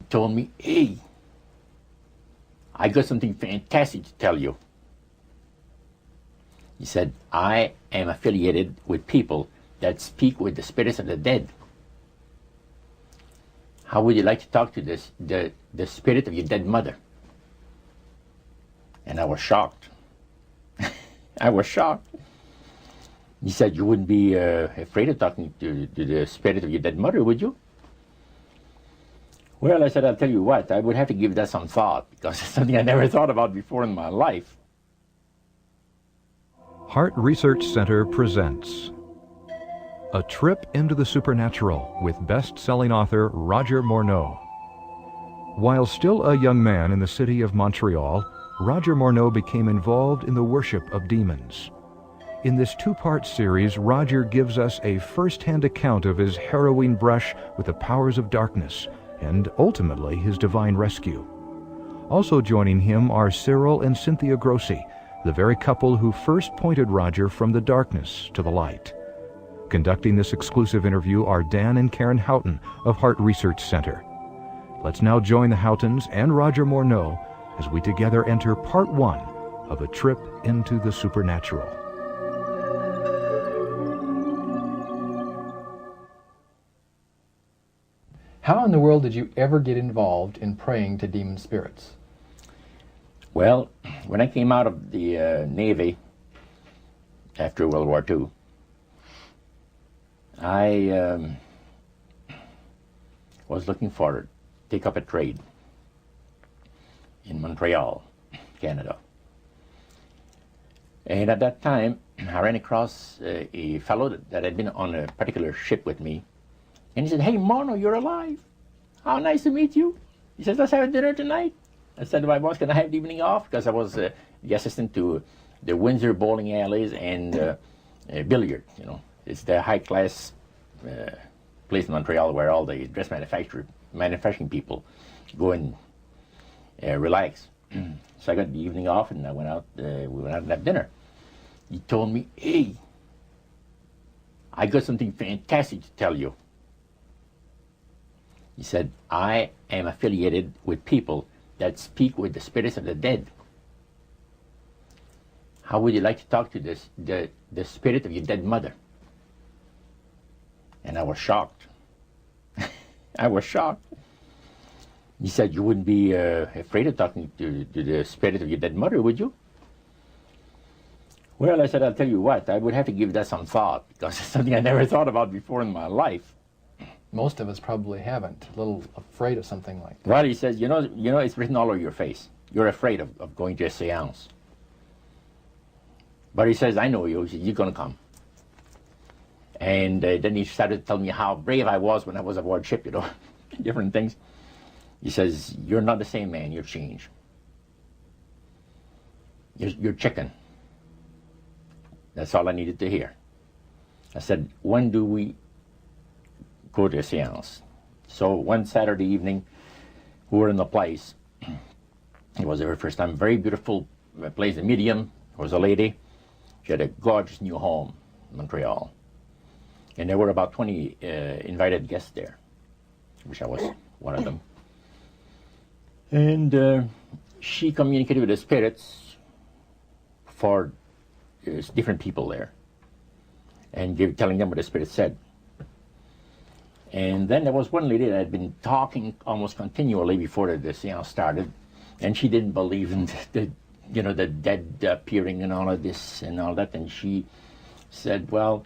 told me, hey, I got something fantastic to tell you. He said, I am affiliated with people that speak with the spirits of the dead. How would you like to talk to the spirit of your dead mother? And I was shocked. I was shocked. He said, you wouldn't be afraid of talking to the spirit of your dead mother, would you? Well, I said, I'll tell you what, I would have to give that some thought, because it's something I never thought about before in my life. Heart Research Center presents A Trip into the Supernatural with best-selling author Roger Morneau. While still a young man in the city of Montreal, Roger Morneau became involved in the worship of demons. In this two-part series, Roger gives us a first-hand account of his harrowing brush with the powers of darkness and ultimately his divine rescue. Also joining him are Cyril and Cynthia Grossi, the very couple who first pointed Roger from the darkness to the light. Conducting this exclusive interview are Dan and Karen Houghton of Heart Research Center. Let's now join the Houghtons and Roger Morneau as we together enter part one of A Trip into the Supernatural. How in the world did you ever get involved in praying to demon spirits? Well, when I came out of the Navy after World War II, I was looking for take up a trade in Montreal, Canada. And at that time, I ran across a fellow that had been on a particular ship with me. And he said, hey, Morneau, you're alive. How nice to meet you. He says, let's have dinner tonight. I said to my boss, can I have the evening off? Because I was the assistant to the Windsor bowling alleys and billiard, you know. It's the high-class place in Montreal where all the dress manufacturing people go and relax. So I got the evening off, and I went out. We went out and had dinner. He told me, hey, I got something fantastic to tell you. He said, I am affiliated with people that speak with the spirits of the dead. How would you like to talk to the spirit of your dead mother? And I was shocked. I was shocked. He said, you wouldn't be afraid of talking to the spirit of your dead mother, would you? Well, I said, I'll tell you what, I would have to give that some thought, because it's something I never thought about before in my life. Most of us probably haven't. A little afraid of something like that. Well, he says, you know, it's written all over your face. You're afraid of going to a seance. But he says, I know you. He says, you're going to come. And then he started to tell me how brave I was when I was aboard ship, you know, different things. He says, you're not the same man. You're changed. You're chicken. That's all I needed to hear. I said, when do we go to a seance? So one Saturday evening, we were in the place. It was the very first time. Very beautiful place. A medium was a lady. She had a gorgeous new home in Montreal. And there were about 20 invited guests there, which I was one of them. And she communicated with the spirits for different people there, and telling them what the spirit said. And then there was one lady that had been talking almost continually before the seance started, and she didn't believe in the dead appearing and all of this and all that. And she said, well,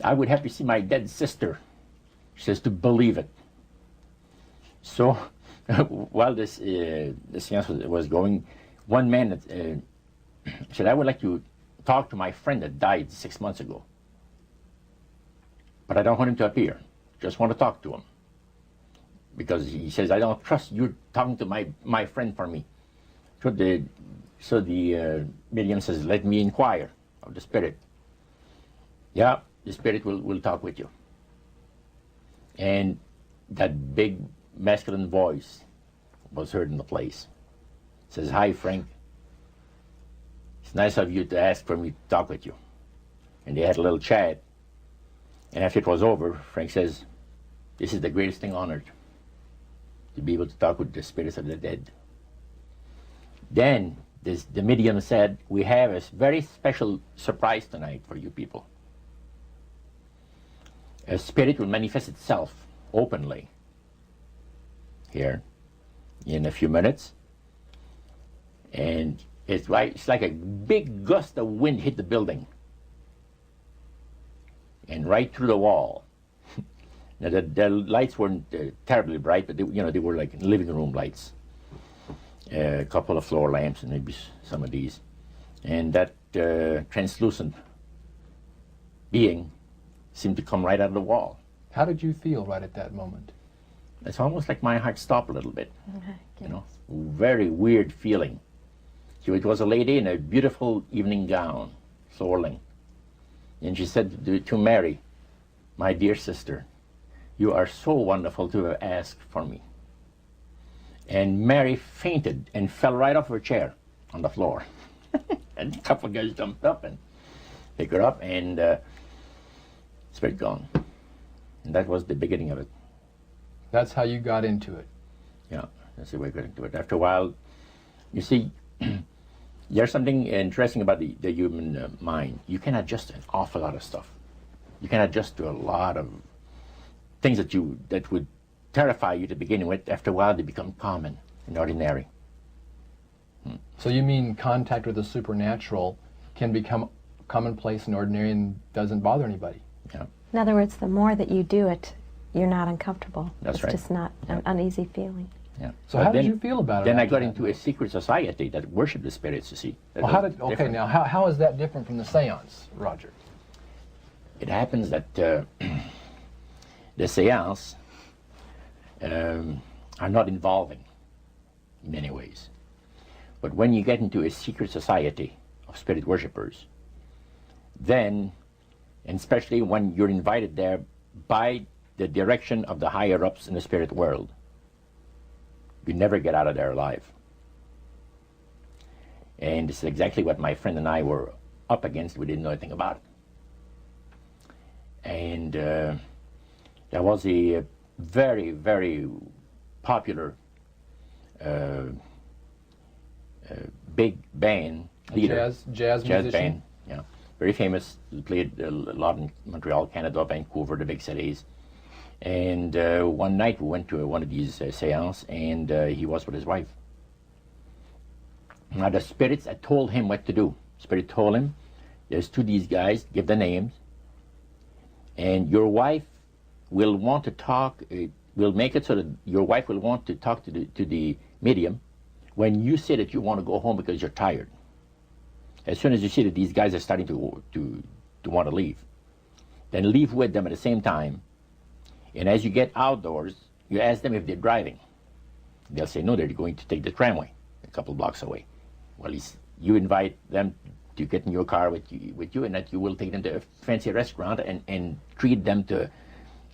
I would have to see my dead sister, she says, to believe it. So while this the seance was going, one man said, I would like to talk to my friend that died 6 months ago, but I don't want him to appear. Just want to talk to him, because he says, I don't trust you talking to my friend for me. So the medium says, let me inquire of the spirit. Yeah, the spirit will talk with you. And that big masculine voice was heard in the place. It says, hi, Frank. It's nice of you to ask for me to talk with you. And they had a little chat. And after it was over, Frank says, this is the greatest thing on earth. to be able to talk with the spirits of the dead. Then the medium said, we have a very special surprise tonight for you people. A spirit will manifest itself openly here in a few minutes. And it's like a big gust of wind hit the building. And right through the wall. Now the lights weren't terribly bright, but they were like living room lights. A couple of floor lamps and maybe some of these. And that translucent being seemed to come right out of the wall. How did you feel right at that moment? It's almost like my heart stopped a little bit. Okay. Very weird feeling. It was a lady in a beautiful evening gown, swirling. And she said to Mary, my dear sister, you are so wonderful to have asked for me. And Mary fainted and fell right off her chair on the floor. And a couple of guys jumped up and picked her up, and spirit gone. And that was the beginning of it. That's how you got into it. Yeah, that's the way I got into it. After a while, you see, there's something interesting about the human mind. You can adjust to an awful lot of stuff. You can adjust to a lot of things that would terrify you to begin with. After a while, they become common and ordinary. So you mean contact with the supernatural can become commonplace and ordinary and doesn't bother anybody? Yeah. In other words, the more that you do it, you're not uncomfortable. That's it's right. just not an uneasy feeling. Yeah. So how did you feel about it? Then I after got that? into a secret society that worshipped the spirits, you see. Well, how is that different from the seance, Roger? It happens that the seance are not involving in many ways. But when you get into a secret society of spirit worshippers, then, and especially when you're invited there by the direction of the higher-ups in the spirit world, you never get out of there alive. And this is exactly what my friend and I were up against. We didn't know anything about it. And there was a very, very popular big band leader. Jazz musician? Band, yeah. Very famous. He played a lot in Montreal, Canada, Vancouver, the big cities. And one night we went to one of these seances, and he was with his wife. Now the spirits had told him what to do. Spirit told him, there's two of these guys, give the names, and your wife will want to talk, we'll make it so that your wife will want to talk to the medium when you say that you want to go home because you're tired. As soon as you see that these guys are starting to want to leave, then leave with them at the same time. And as you get outdoors, you ask them if they're driving. They'll say, no, they're going to take the tramway a couple blocks away. Well, you invite them to get in your car with you, and that you will take them to a fancy restaurant and treat them to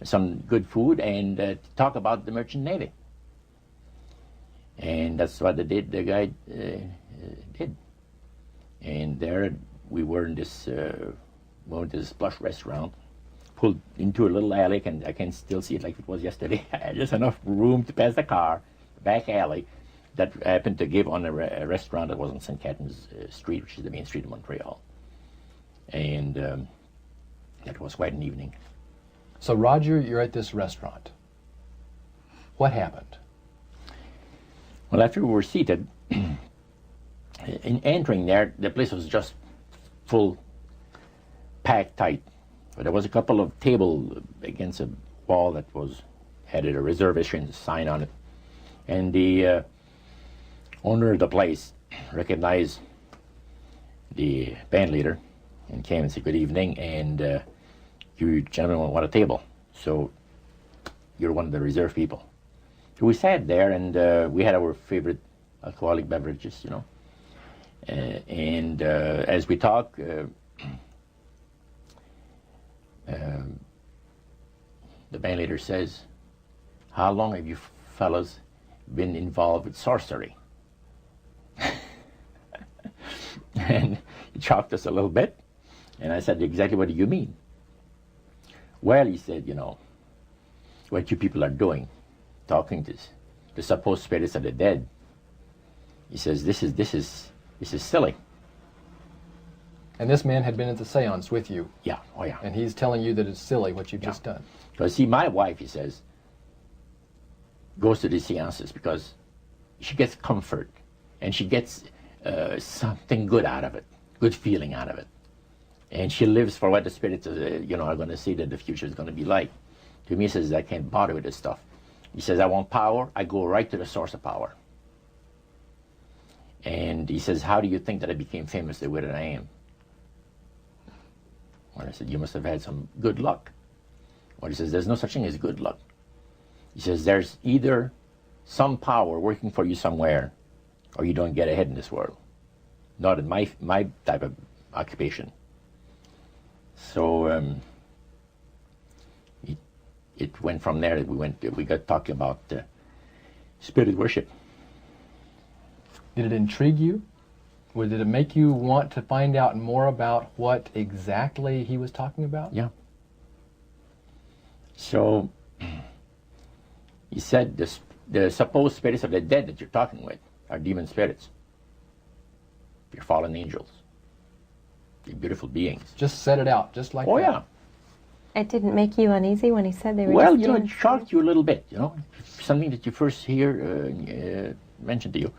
some good food and talk about the merchant navy. And that's what the guy did. And there we were in this plush restaurant, pulled into a little alley, and I can still see it like it was yesterday. I had just enough room to pass the car, back alley, that happened to give on a restaurant that was on St. Catharines Street, which is the main street of Montreal. And that was quite an evening. So Roger, you're at this restaurant. What happened? Well, after we were seated, in entering there, the place was just full, packed tight. But there was a couple of tables against a wall that had a reservation sign on it. And the owner of the place recognized the band leader and came and said, good evening, and you gentlemen want a table. So you're one of the reserved people. So we sat there, and we had our favorite alcoholic beverages, and as we talked, the band leader says, how long have you fellas been involved with sorcery? And he shocked us a little bit, and I said, exactly what do you mean? Well, he said, what you people are doing, talking to the supposed spirits of the dead. He says, this is silly. And this man had been at the seance with you. Yeah, oh yeah. And he's telling you that it's silly what you've just done. Because see, my wife, he says, goes to these seances because she gets comfort and she gets something good out of it, good feeling out of it. And she lives for what the spirits are going to see that the future is going to be like. To me, he says, I can't bother with this stuff. He says, I want power. I go right to the source of power. And he says, how do you think that I became famous the way that I am? Well, I said, you must have had some good luck. Well, he says, there's no such thing as good luck. He says, there's either some power working for you somewhere, or you don't get ahead in this world. Not in my type of occupation. So it went from there. We got talking about spirit worship. Did it intrigue you? Or did it make you want to find out more about what exactly he was talking about? Yeah. So he said the supposed spirits of the dead that you're talking with are demon spirits. They're fallen angels. They're beautiful beings. Just set it out, just like that. Oh yeah. It didn't make you uneasy when he said they were Well, just it demon shocked you a little bit, something that you first hear mentioned to you.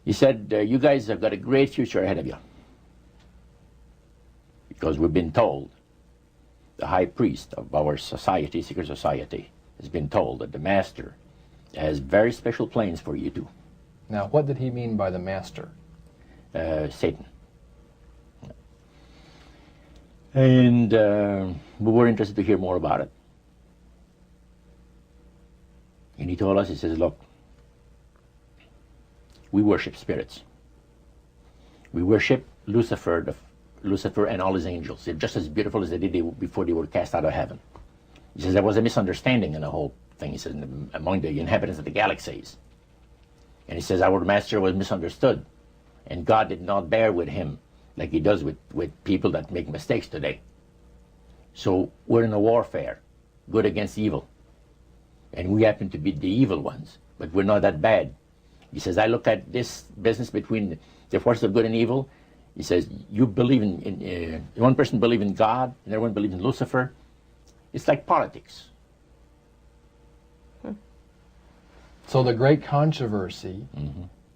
He said, you guys have got a great future ahead of you. Because we've been told, the high priest of our society, secret society, has been told that the master has very special plans for you too. Now, what did he mean by the master? Satan. And we were interested to hear more about it. And he told us, he says, look, we worship spirits. We worship Lucifer and all his angels. They're just as beautiful as they did before they were cast out of heaven. He says there was a misunderstanding in the whole thing, he says, among the inhabitants of the galaxies. And he says our master was misunderstood. And God did not bear with him like he does with people that make mistakes today. So we're in a warfare, good against evil. And we happen to be the evil ones, but we're not that bad. He says, I look at this business between the forces of good and evil. He says, you believe in one person believes in God, and everyone believes in Lucifer. It's like politics. So the great controversy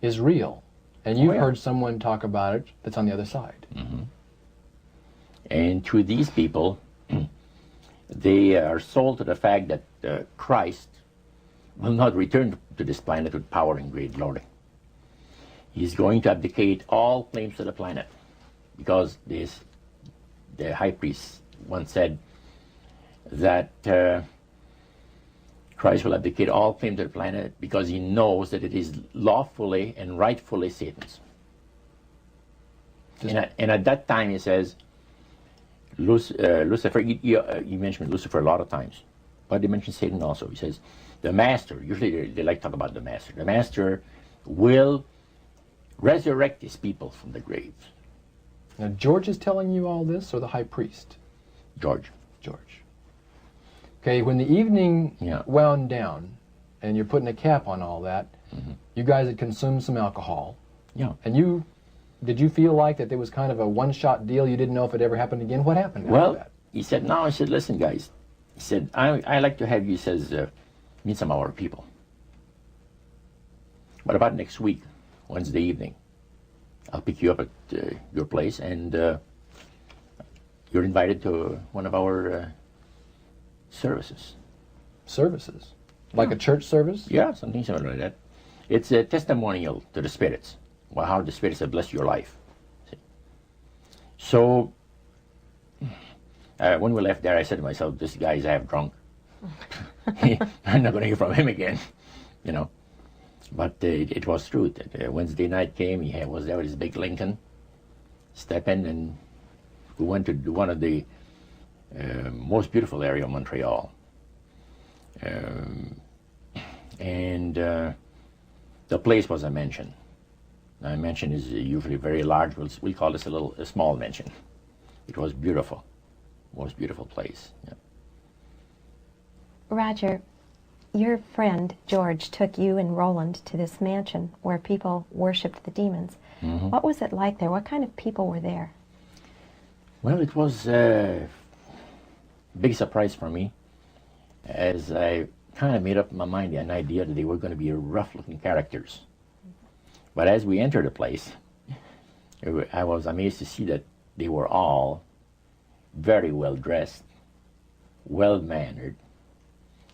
is real. And you've heard someone talk about it that's on the other side. And to these people, they are sold to the fact that Christ will not return to this planet with power and great glory. He's going to abdicate all claims to the planet, because the high priest once said that Christ will abdicate all claim to the planet because he knows that it is lawfully and rightfully Satan's. And at that time, he says, Lucifer, he mentioned Lucifer a lot of times, but he mentioned Satan also. He says, the master, usually they like to talk about the master will resurrect his people from the graves. Now, George is telling you all this, or the high priest? George. Okay, when the evening wound down, and you're putting a cap on all that, you guys had consumed some alcohol. Yeah. And did you feel like that there was kind of a one-shot deal? You didn't know if it ever happened again? What happened after that? He said, no, I said, listen, guys. He said, I like to have you, says, meet some of our people. But about next week, Wednesday evening, I'll pick you up at your place, and you're invited to one of our services. Services? Like a church service? Yeah, something similar like that. It's a testimonial to the spirits, how the spirits have blessed your life. See? So, when we left there, I said to myself, this guy's half drunk. I'm not going to hear from him again, But it was true. Wednesday night came, he was there with his big Lincoln, step in, and we went to one of the most beautiful area of Montreal. And the place was a mansion. Now, a mansion is usually very large. We call this a small mansion. It was beautiful. Most beautiful place. Yeah. Roger, your friend George took you and Roland to this mansion where people worshipped the demons. Mm-hmm. What was it like there? What kind of people were there? Well, it was a big surprise for me, as I kind of made up in my mind an idea that they were going to be rough-looking characters. But as we entered the place, I was amazed to see that they were all very well dressed, well mannered,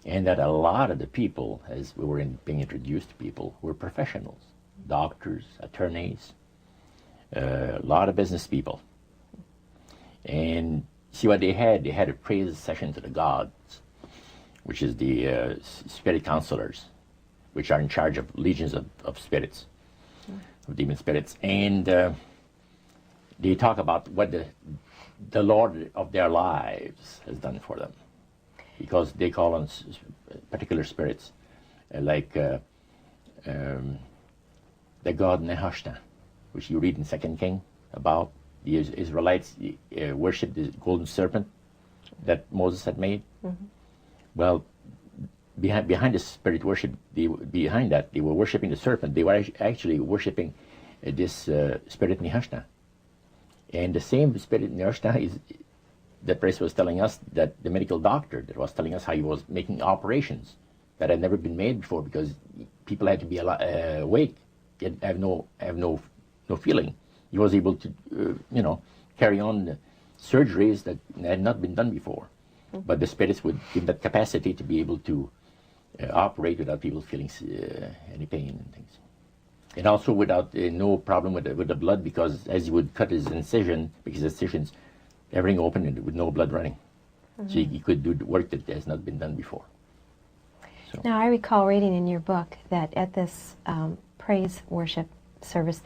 and that a lot of the people, as we were being introduced to people, were professionals, doctors, attorneys, a lot of business people. And see what they had a praise session to the gods, which is the spirit counselors, which are in charge of legions of spirits, of demon spirits. And they talk about what the Lord of their lives has done for them, because they call on particular spirits, like the god Nehushtan, which you read in 2 King about. The Israelites worshipped the golden serpent that Moses had made. Mm-hmm. Well, behind the spirit worship, behind that, they were worshiping the serpent. They were actually worshiping this spirit Nehushtan. And the same spirit Nehushtan is, the priest was telling us, that the medical doctor that was telling us how he was making operations that had never been made before, because people had to be awake, yet have no feeling. He was able to, carry on surgeries that had not been done before. Mm-hmm. But the spirits would give that capacity to be able to operate without people feeling any pain and things. And also without no problem with the blood, because as he would cut his incision, because incisions, everything open and with no blood running. Mm-hmm. So he could do the work that has not been done before. So. Now, I recall reading in your book that at this praise worship service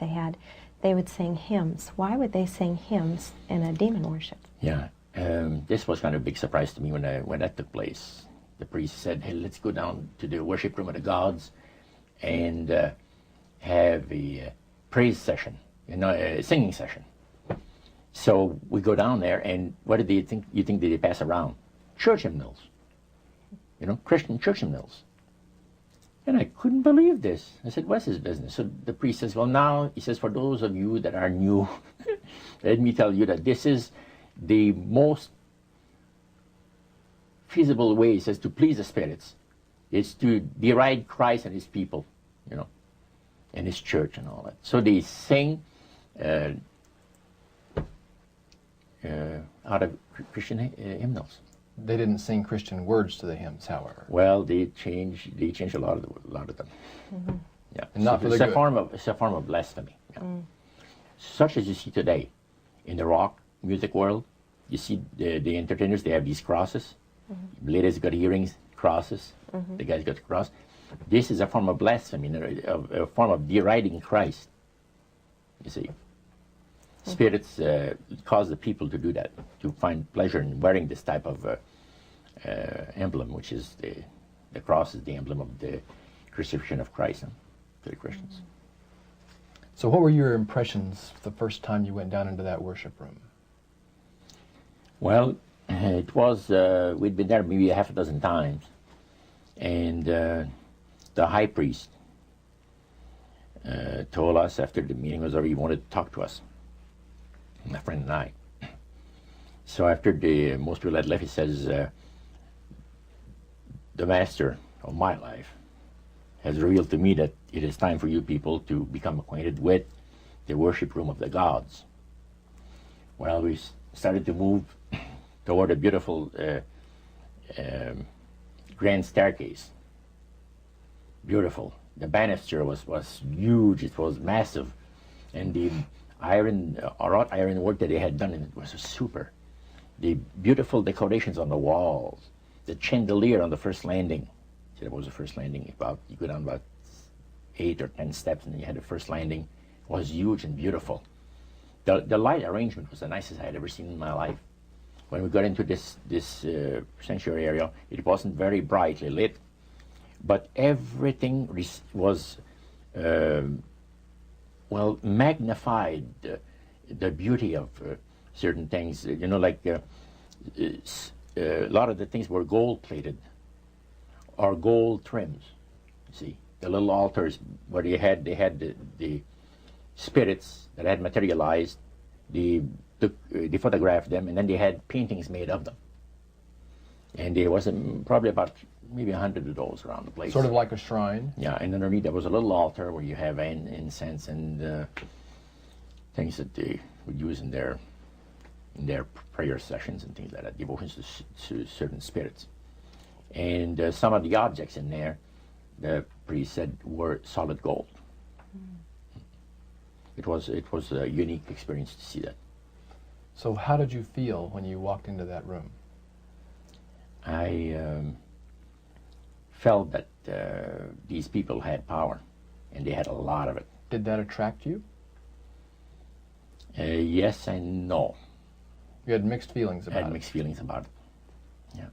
they would sing hymns. Why would they sing hymns in a demon worship? Yeah, this was kind of a big surprise to me when that took place. The priest said, "Hey, let's go down to the worship room of the gods and have a praise session, a singing session." So we go down there, and what did they think? You think that they pass around? Church hymnals, Christian church hymnals. And I couldn't believe this. I said, "What's his business?" So the priest says, "Well, now," he says, "for those of you that are new, let me tell you that this is the most feasible way," he says, "to please the spirits. It's to deride Christ and his people, and his church and all that." So they sing out of Christian hymnals. They didn't sing Christian words to the hymns, however. Well, they changed a lot of them. Mm-hmm. Yeah, and not for the good. It's a form of blasphemy. Yeah. Mm. Such as you see today in the rock music world. You see the entertainers, they have these crosses. Mm-hmm. Ladies got earrings, crosses. Mm-hmm. The guys got the cross. This is a form of blasphemy, a form of deriding Christ. You see, mm-hmm. Spirits cause the people to do that, to find pleasure in wearing this type of emblem, which is the cross is the emblem of the crucifixion of Christ to the Christians. Mm-hmm. So what were your impressions the first time you went down into that worship room? Well, it was, we'd been there maybe a half a dozen times, and the high priest told us after the meeting was over, he wanted to talk to us, my friend and I. So after most people had left, he says, "The master of my life has revealed to me that it is time for you people to become acquainted with the worship room of the gods." Well, we started to move toward a beautiful grand staircase. Beautiful. The banister was huge. It was massive, and the wrought iron work that they had done in it was super. The beautiful decorations on the walls, the chandelier on the first landing. See, that was the first landing. You go down about 8 or 10 steps, and then you had the first landing. It was huge and beautiful. The light arrangement was the nicest I had ever seen in my life. When we got into this sanctuary area, it wasn't very brightly lit, but everything was magnified the beauty of certain things. Like a lot of the things were gold plated. are gold trims. You see, the little altars where they had the spirits that had materialized. They photographed them, and then they had paintings made of them. And there was probably about maybe 100 of those around the place. Sort of like a shrine. Yeah, and underneath there was a little altar where you have incense and things that they would use in their prayer sessions and things like that, devotions to certain spirits. And some of the objects in there, the priest said, were solid gold. It was a unique experience to see that. So how did you feel when you walked into that room? I felt that these people had power, and they had a lot of it. Did that attract you? Yes and no. You had mixed feelings about I it. had mixed feelings about it. Yeah.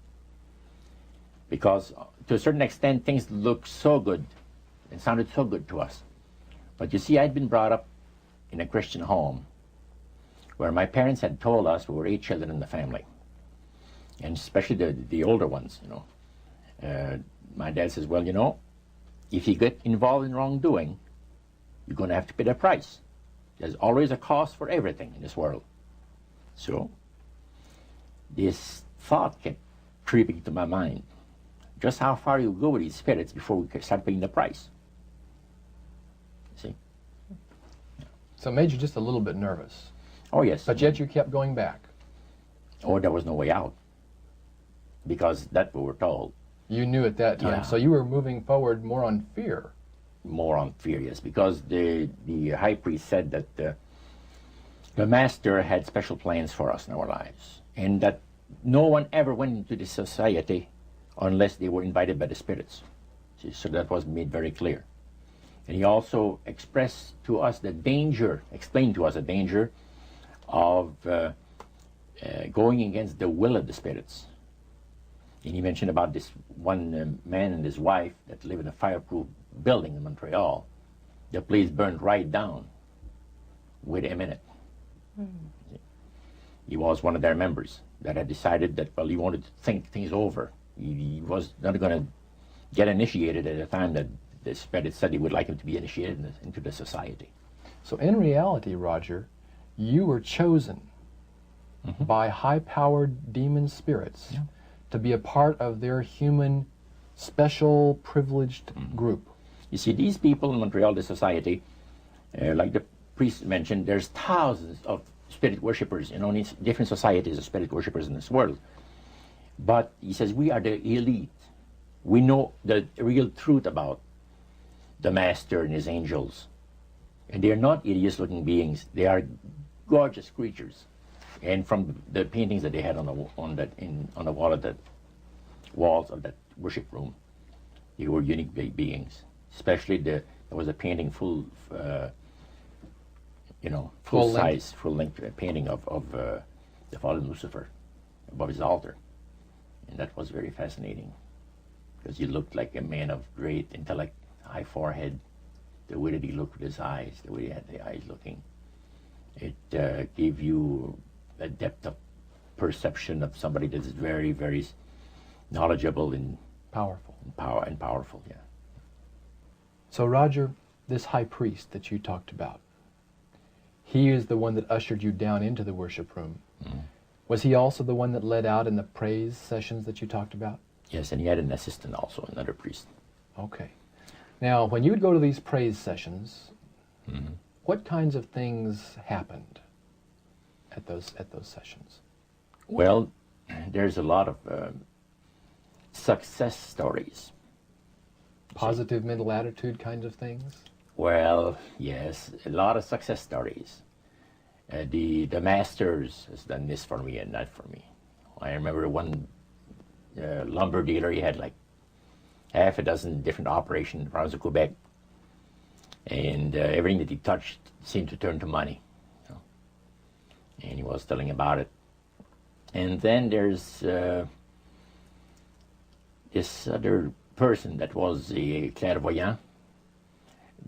Because to a certain extent, things looked so good and sounded so good to us. But you see, I'd been brought up in a Christian home where my parents had told us we were 8 children in the family, and especially the older ones, you know. My dad says, well, you know, if you get involved in wrongdoing, you're going to have to pay the price. There's always a cost for everything in this world. So this thought kept creeping to my mind. Just how far you go with these spirits before we start paying the price. See? So it made you just a little bit nervous. Oh, yes. But yet you kept going back. Oh, there was no way out. Because that we were told. You knew at that time. Yeah. So you were moving forward more on fear. More on fear, yes. Because the high priest said that the master had special plans for us in our lives. And that no one ever went into this society unless they were invited by the spirits. See, so that was made very clear. And he also expressed to us the danger, explained to us the danger of going against the will of the spirits. And he mentioned about this one man and his wife that live in a fireproof building in Montreal. The place burned right down with him in it. He was one of their members that had decided that, well, he wanted to think things over. He was not going to get initiated at a time that the spirit said he would like him to be initiated into the society. So in reality, Roger, you were chosen by high-powered demon spirits to be a part of their human, special, privileged group. You see, these people in Montreal, the society, like the priest mentioned, there's thousands of spirit worshippers in only different societies of spirit worshippers in this world. But he says we are the elite. We know the real truth about the master and his angels. And they are not hideous-looking beings. They are gorgeous creatures. And from the paintings that they had on the wall of the walls of that worship room, they were unique beings. Especially there was a painting full length painting of the fallen Lucifer above his altar, and that was very fascinating because he looked like a man of great intellect, high forehead, the way that he looked with his eyes, the way he had the eyes looking. It gave you a depth of perception of somebody that is very, very knowledgeable and powerful. Yeah. So Roger, this high priest that you talked about, he is the one that ushered you down into the worship room. Was he also the one that led out in the praise sessions that you talked about? Yes, and he had an assistant also, another priest. Okay. Now, when you would go to these praise sessions, what kinds of things happened at those sessions? Well, there's a lot of success stories. Positive mental attitude kinds of things? Well, yes, a lot of success stories. The masters has done this for me and that for me. I remember one lumber dealer, he had like half a dozen different operations in the province of Quebec, and everything that he touched seemed to turn to money. You know? And he was telling about it. And then there's this other person that was a clairvoyant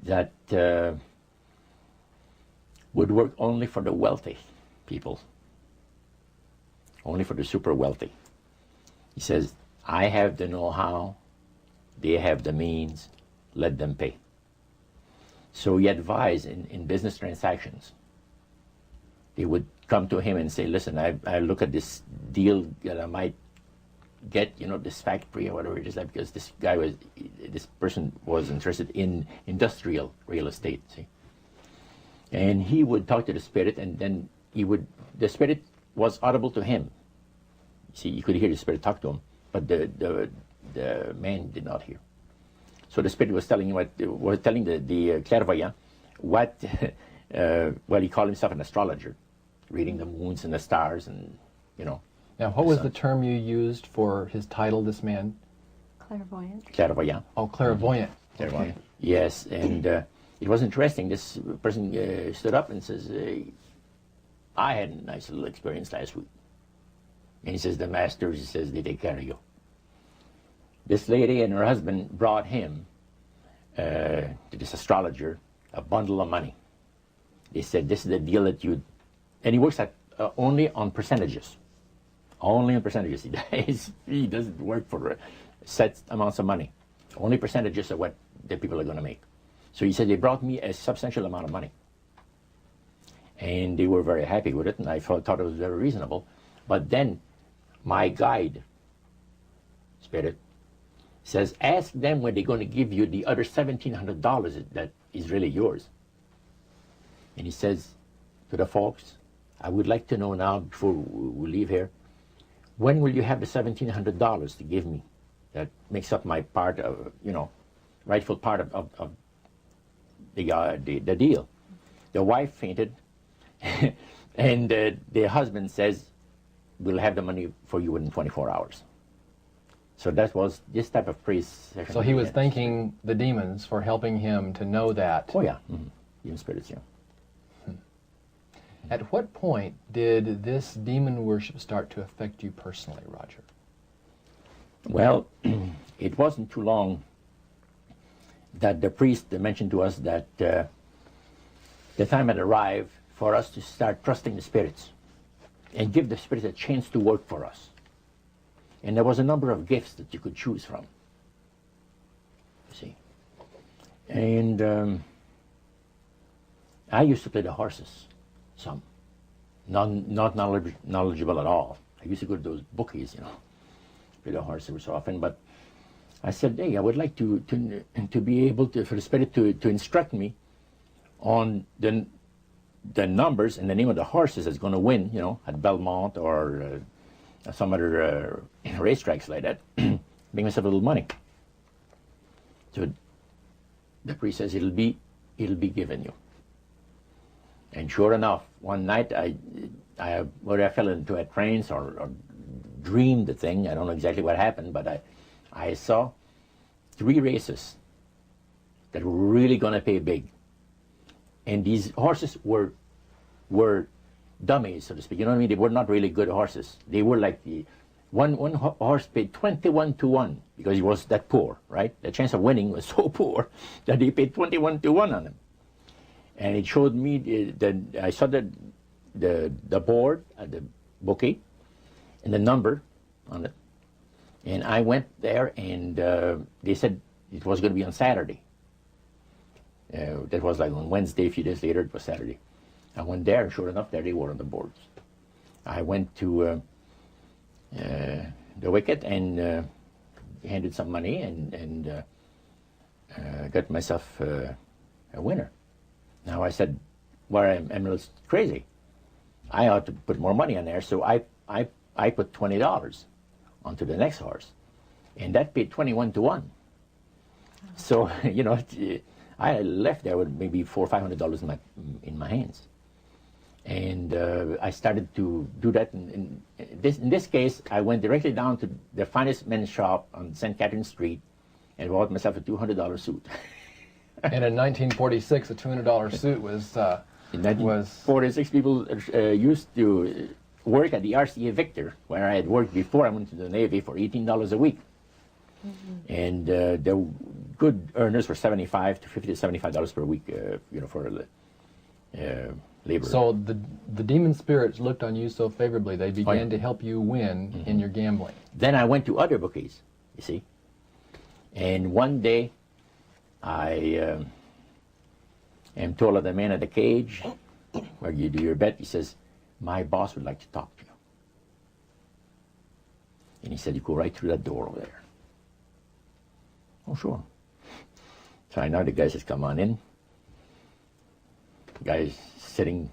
that would work only for the wealthy people, only for the super wealthy. He says, I have the know-how, they have the means, let them pay. So he advised in business transactions. They would come to him and say, listen, I look at this deal that I might get, this factory or whatever it is, because this person was interested in industrial real estate, see. And he would talk to the spirit, and then the spirit was audible to him. See, you could hear the spirit talk to him, but the man did not hear. So the spirit was telling the clairvoyant what, well, he called himself an astrologer, reading the moons and the stars, and Now, what was the term you used for his title, this man? Clairvoyant. Clairvoyant. Oh, clairvoyant. Clairvoyant. Okay. Yes, and it was interesting. This person stood up and says, I had a nice little experience last week. And he says, the masters, he says, they take care of you. This lady and her husband brought him, to this astrologer, a bundle of money. They said, this is the deal that you... And he works at only on percentages. Only on percentages. He doesn't work for set amounts of money. Only percentages of what the people are going to make. So he said, they brought me a substantial amount of money. And they were very happy with it, and I thought it was very reasonable. But then my guide, spirit, says, ask them when they're going to give you the other $1,700 that is really yours. And he says to the folks, I would like to know now, before we leave here, when will you have the $1,700 to give me? That makes up my part of, rightful part of the deal. The wife fainted, and the husband says, we'll have the money for you within 24 hours. So that was this type of priest. So he was thanking the demons for helping him to know that. Oh, yeah. Mm-hmm. Even spirits, yeah. At what point did this demon worship start to affect you personally, Roger? Well, it wasn't too long that the priest mentioned to us that the time had arrived for us to start trusting the spirits and give the spirits a chance to work for us. And there was a number of gifts that you could choose from, you see. And I used to play the horses, some. Not knowledgeable at all. I used to go to those bookies, play the horse every so often. But I said, hey, I would like to be able to, for the spirit to instruct me on the numbers and the name of the horses that's going to win, at Belmont or some other racetracks like that. Make myself a little money. So the priest says, it'll be given you. And sure enough, one night I fell into a trance or dreamed the thing. I don't know exactly what happened, but I saw 3 races that were really going to pay big. And these horses were dummies, so to speak. You know what I mean? They were not really good horses. They were like one horse paid 21-1 because he was that poor, right? The chance of winning was so poor that they paid 21-1 on him. And it showed me I saw the board at the bookie and the number on it. And I went there, and they said it was going to be on Saturday. That was like on Wednesday. A few days later, it was Saturday. I went there, and sure enough, there they were on the boards. I went to the wicket and handed some money and got myself a winner. Now I said, well, I'm a little crazy. I ought to put more money on there, so I put $20 onto the next horse, and that paid 21-1. So I left there with maybe $400 or $500 in my hands, and I started to do that. In this case, I went directly down to the finest men's shop on St. Catherine Street, and bought myself a $200 suit. And in 1946, a $200 suit was... In 1946, people used to work at the RCA Victor, where I had worked before I went to the Navy, for $18 a week. Mm-hmm. And the good earners were $75 to $50 to $75 per week, for labor. So the demon spirits looked on you so favorably, they began to help you win in your gambling. Then I went to other bookies, you see. And one day, I am told of the man at the cage where you do your bet. He says, my boss would like to talk to you. And he said, you go right through that door over there. Oh, sure. So I know the guy says, come on in. The guy's sitting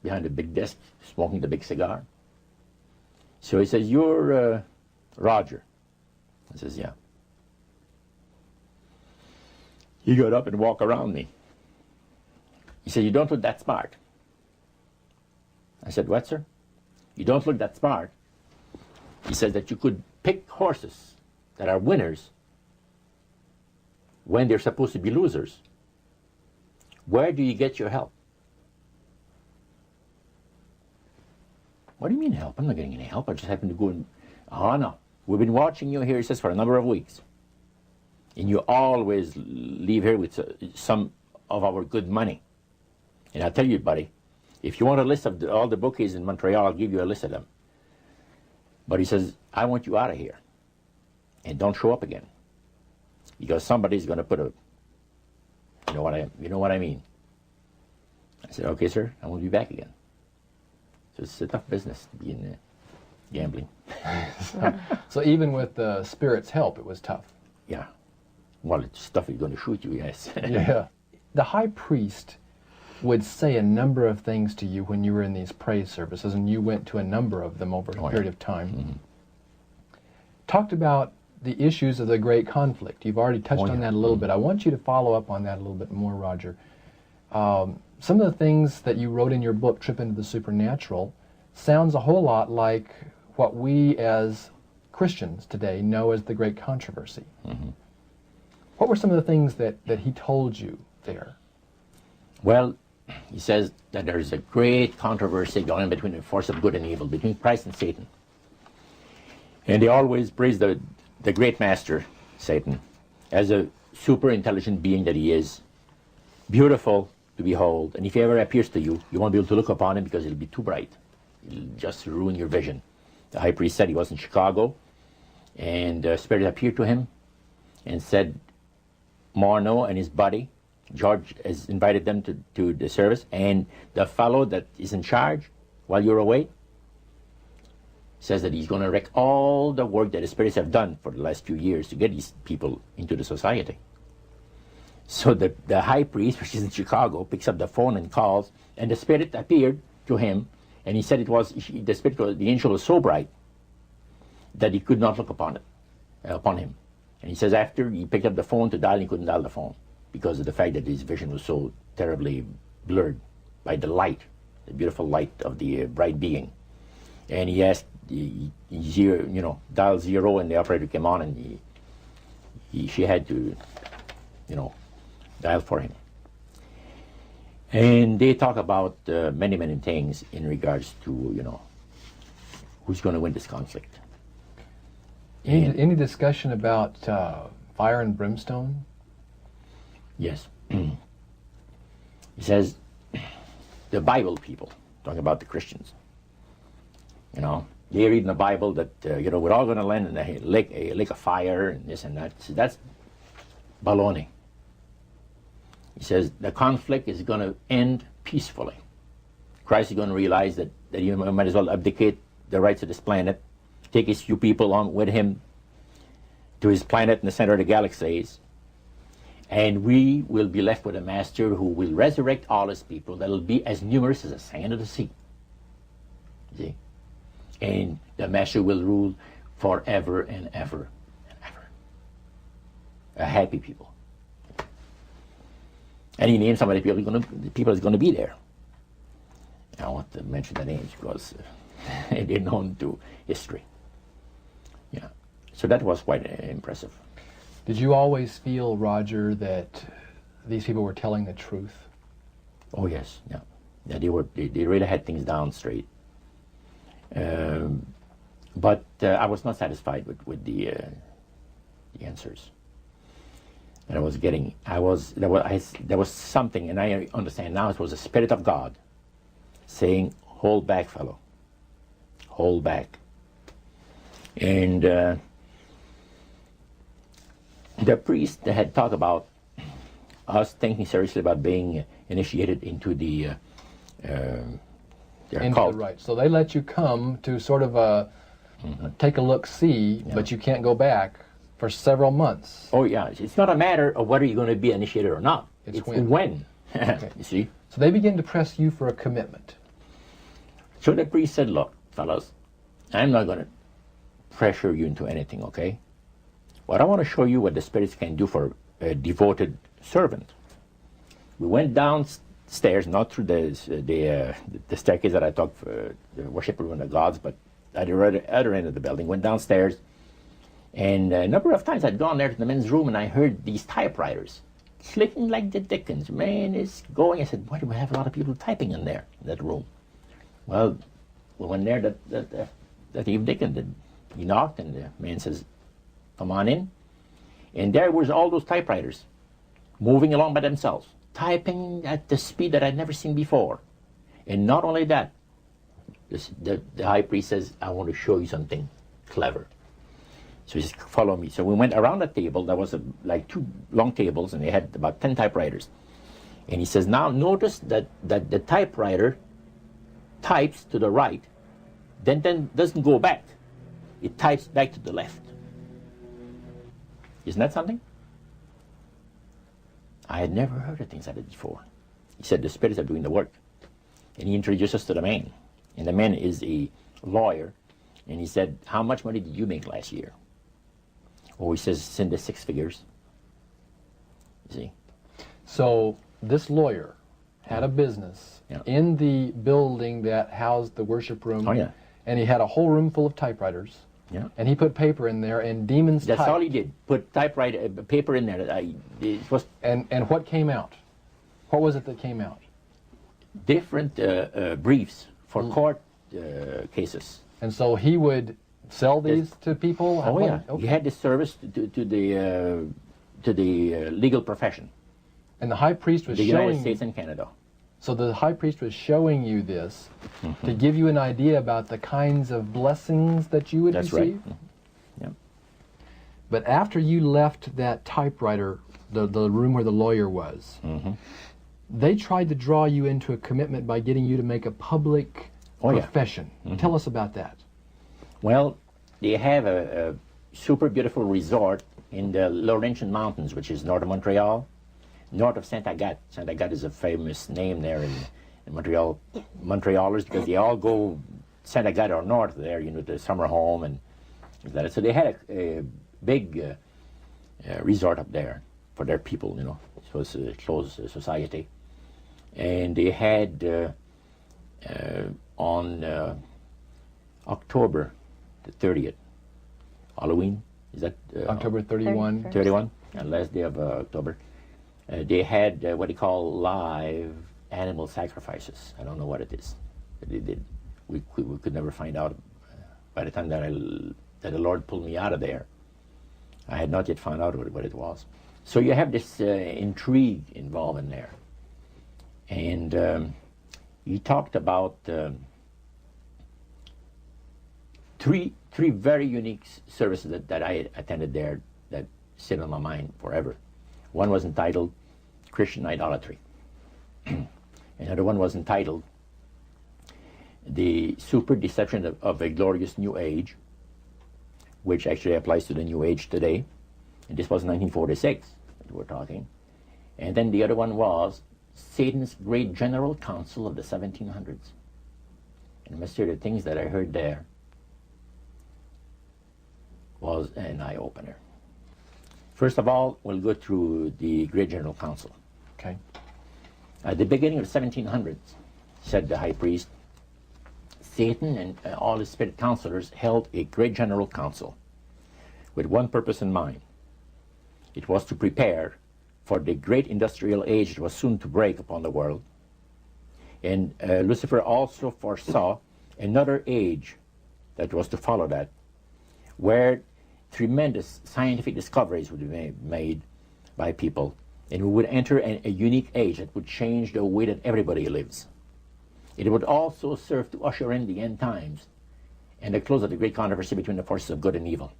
behind a big desk, smoking the big cigar. So he says, you're Roger. I says, yeah. He got up and walked around me. He said, you don't look that smart. I said, what, sir? You don't look that smart. He says that you could pick horses that are winners when they're supposed to be losers. Where do you get your help? What do you mean help? I'm not getting any help. I just happen to go and, oh no. We've been watching you here, he says, for a number of weeks. And you always leave here with some of our good money. And I'll tell you, buddy, if you want a list of all the bookies in Montreal, I'll give you a list of them. But he says, I want you out of here. And don't show up again. Because somebody's going to put a, you know what I mean. I said, okay, sir, I won't be back again. So it's a tough business to be in gambling. So even with the Spirit's help, it was tough. Yeah. Well, it's stuff is going to shoot you, yes. Yeah. The high priest would say a number of things to you when you were in these praise services, and you went to a number of them over a period of time. Mm-hmm. Talked about the issues of the great conflict. You've already touched on that a little bit. I want you to follow up on that a little bit more, Roger. Some of the things that you wrote in your book, Trip into the Supernatural, sounds a whole lot like what we as Christians today know as the Great Controversy. Mm-hmm. What were some of the things that he told you there? Well, he says that there's a great controversy going on between the force of good and evil, between Christ and Satan. And they always praise the great master, Satan, as a super intelligent being that he is, beautiful to behold, and if he ever appears to you, you won't be able to look upon him because it'll be too bright. It'll just ruin your vision. The high priest said he was in Chicago, and the Spirit appeared to him and said, Morneau and his buddy, George, has invited them to the service, and the fellow that is in charge while you're away says that he's going to wreck all the work that the spirits have done for the last few years to get these people into the society. So the high priest, which is in Chicago, picks up the phone and calls, and the Spirit appeared to him, and he said the angel was so bright that he could not look upon him. And he says after he picked up the phone to dial, he couldn't dial the phone because of the fact that his vision was so terribly blurred by the light, the beautiful light of the bright being. And he asked, dial 0, and the operator came on, and she had to, dial for him. And they talk about many, many things in regards to, who's going to win this conflict. Any discussion about fire and brimstone? Yes. He says, the Bible people, talking about the Christians, they read in the Bible that, we're all going to land in a lake of fire and this and that. So that's baloney. He says the conflict is going to end peacefully. Christ is going to realize that he might as well abdicate the rights of this planet, take his few people on with him to his planet in the center of the galaxies, and we will be left with a master who will resurrect all his people that will be as numerous as the sand of the sea. See? And the master will rule forever and ever and ever. A happy people. And he named some of the people that's going to be there. I don't want to mention the names because they're known to history. Yeah. So that was quite impressive. Did you always feel, Roger, that these people were telling the truth? Oh yes, yeah. Yeah, they really had things down straight. But I was not satisfied with the answers. And there was something, and I understand now it was the Spirit of God saying, hold back, fellow. Hold back. And but The priest had talked about us thinking seriously about being initiated into their cult. Right. So they let you come to sort of take a look-see, but you can't go back for several months. Oh yeah, it's not a matter of whether you're going to be initiated or not. It's when. Okay. You see? So they begin to press you for a commitment. So the priest said, look, fellas, I'm not going to pressure you into anything, okay? But I want to show you what the spirits can do for a devoted servant. We went downstairs, not through the staircase that I took for the worship room of the gods, but at the other end of the building. Went downstairs, and a number of times I'd gone there to the men's room, and I heard these typewriters clicking like the dickens. Man, it's going. I said, why do we have a lot of people typing in there, in that room? Well, we went there that evening, and he knocked, and the man says, come on in. And there was all those typewriters moving along by themselves, typing at the speed that I'd never seen before. And not only that, the high priest says, I want to show you something clever. So he says, follow me. So we went around the table. There was like 2 long tables, and they had about 10 typewriters. And he says, now notice that the typewriter types to the right, then doesn't go back. It types back to the left. Isn't that something? I had never heard of things like that before. He said the spirits are doing the work. And he introduced us to the man. And the man is a lawyer. And he said, how much money did you make last year? Oh, he says it's in the 6 figures. You see? So this lawyer had a business in the building that housed the worship room. Oh, yeah. And he had a whole room full of typewriters. Yeah. And he put paper in there, and demons That's typed. all he did. Put typewriter paper in there. It was And what came out? What was it that came out? different briefs for court cases. And so he would sell these to people? Oh yeah, Okay. he had this service to the legal profession, And the high priest was the showing... United States and Canada. So the high priest was showing you this to give you an idea about the kinds of blessings that you would That's receive? right. Yeah. But after you left that typewriter, the room where the lawyer was, they tried to draw you into a commitment by getting you to make a public profession. Tell us about that. Well, they have a super beautiful resort in the Laurentian Mountains, which is north of Montreal, north of Saint Agathe. Saint Agathe is a famous name there in Montreal. Montrealers, because they all go Saint Agathe or north there, you know, the summer home and that. So they had a big resort up there for their people, you know. So it's a closed society. And they had on October the 30th, Halloween, is that? October 31. 31, last day of October. They had what they call live animal sacrifices. I don't know what it is, but they did. We could never find out. By the time that the Lord pulled me out of there, I had not yet found out what it was. So you have this intrigue involved in there. And he talked about three very unique services that I attended there that sit on my mind forever. One was entitled Christian Idolatry. Another one was entitled The Super Deception of a Glorious New Age, which actually applies to the New Age today. And this was 1946 that we're talking. And then the other one was Satan's Great General Council of the 1700s. And I must say the things that I heard there was an eye-opener. First of all, we'll go through the Great General Council. Okay. At the beginning of the 1700s, said the high priest, Satan and all his spirit counselors held a Great General Council with one purpose in mind. It was to prepare for the great industrial age that was soon to break upon the world. And Lucifer also foresaw another age that was to follow that, where tremendous scientific discoveries would be made by people, and we would enter a unique age that would change the way that everybody lives. It would also serve to usher in the end times and the close of the great controversy between the forces of good and evil.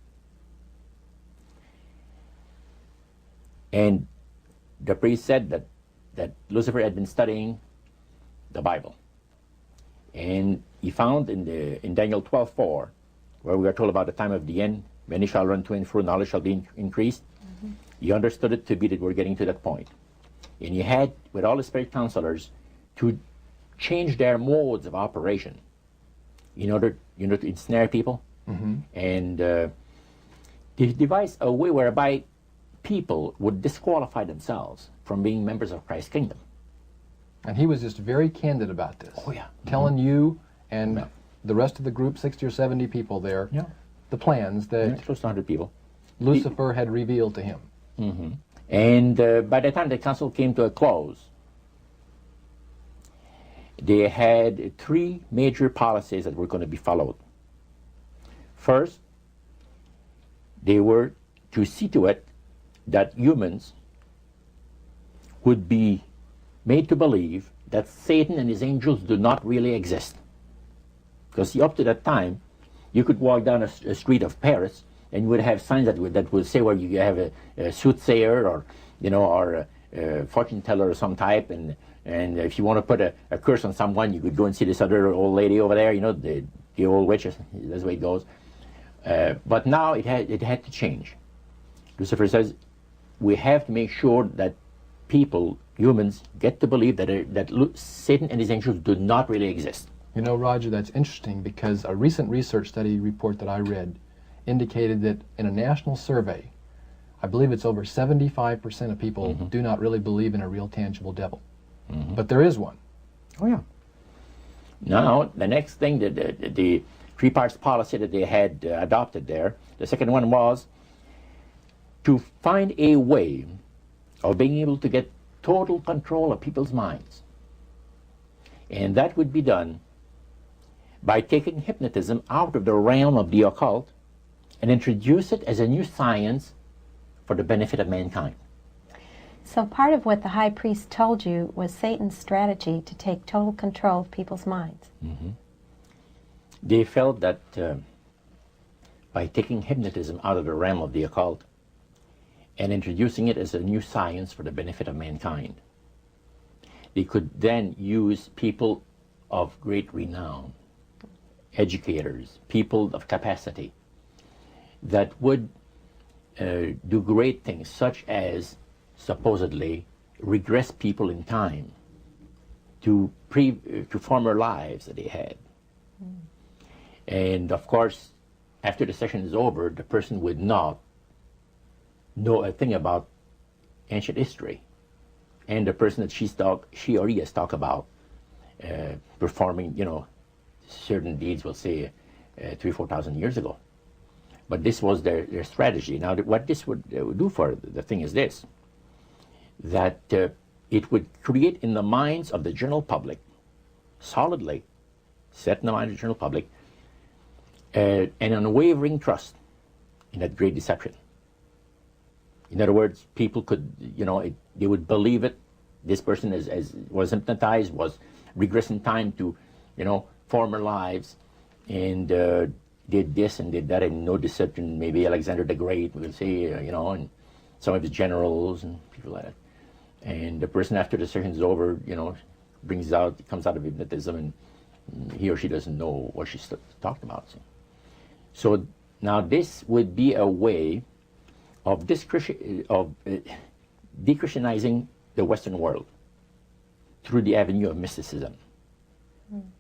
And the priest said that Lucifer had been studying the Bible. And he found in Daniel 12:4, where we are told about the time of the end, many shall run to and fro, knowledge shall be increased. Mm-hmm. He understood it to be that we're getting to that point. And he had, with all the spirit counselors, to change their modes of operation in order, to ensnare people. Mm-hmm. And he devised a way whereby people would disqualify themselves from being members of Christ's kingdom. And he was just very candid about this. Oh, yeah. Telling you and the rest of the group, 60 or 70 people there, the plans that close to 100 people. Lucifer had revealed to him. Mm-hmm. And by the time the council came to a close, they had 3 major policies that were going to be followed. First, they were to see to it that humans would be made to believe that Satan and his angels do not really exist. Because up to that time, you could walk down a street of Paris and you would have signs that would say where you have a soothsayer or a fortune teller of some type, and if you want to put a curse on someone, you could go and see this other old lady over there, the old witch. That's the way it goes. But now it had to change. Lucifer says we have to make sure that people, humans, get to believe that Satan and his angels do not really exist. You know, Roger, that's interesting because a recent research study report that I read indicated that in a national survey, I believe it's over 75% of people do not really believe in a real tangible devil. Mm-hmm. But there is one. Oh, yeah. Now, the next thing, the 3 parts policy that they had adopted there, the second one was to find a way of being able to get total control of people's minds. And that would be done by taking hypnotism out of the realm of the occult and introduce it as a new science for the benefit of mankind. So part of what the high priest told you was Satan's strategy to take total control of people's minds. Mm-hmm. They felt that by taking hypnotism out of the realm of the occult and introducing it as a new science for the benefit of mankind, they could then use people of great renown, educators, people of capacity, that would do great things, such as supposedly regress people in time to former lives that they had. Mm. And of course, after the session is over, the person would not know a thing about ancient history, and the person that she or he has talked about performing, certain deeds, we'll say 3,000 or 4,000 years ago. But this was their strategy. Now, what this would do for the thing is this, that it would create in the minds of the general public, solidly set in the mind of the general public, an unwavering trust in that great deception. In other words, people could, they would believe it. This person was hypnotized, was regressed in time to, former lives, and did this and did that, and no deception. Maybe Alexander the Great, we'll say, and some of his generals and people like that. And the person, after the session is over, comes out of hypnotism, and he or she doesn't know what she's talking about. So now this would be a way of dechristianizing the Western world through the avenue of mysticism. Mm.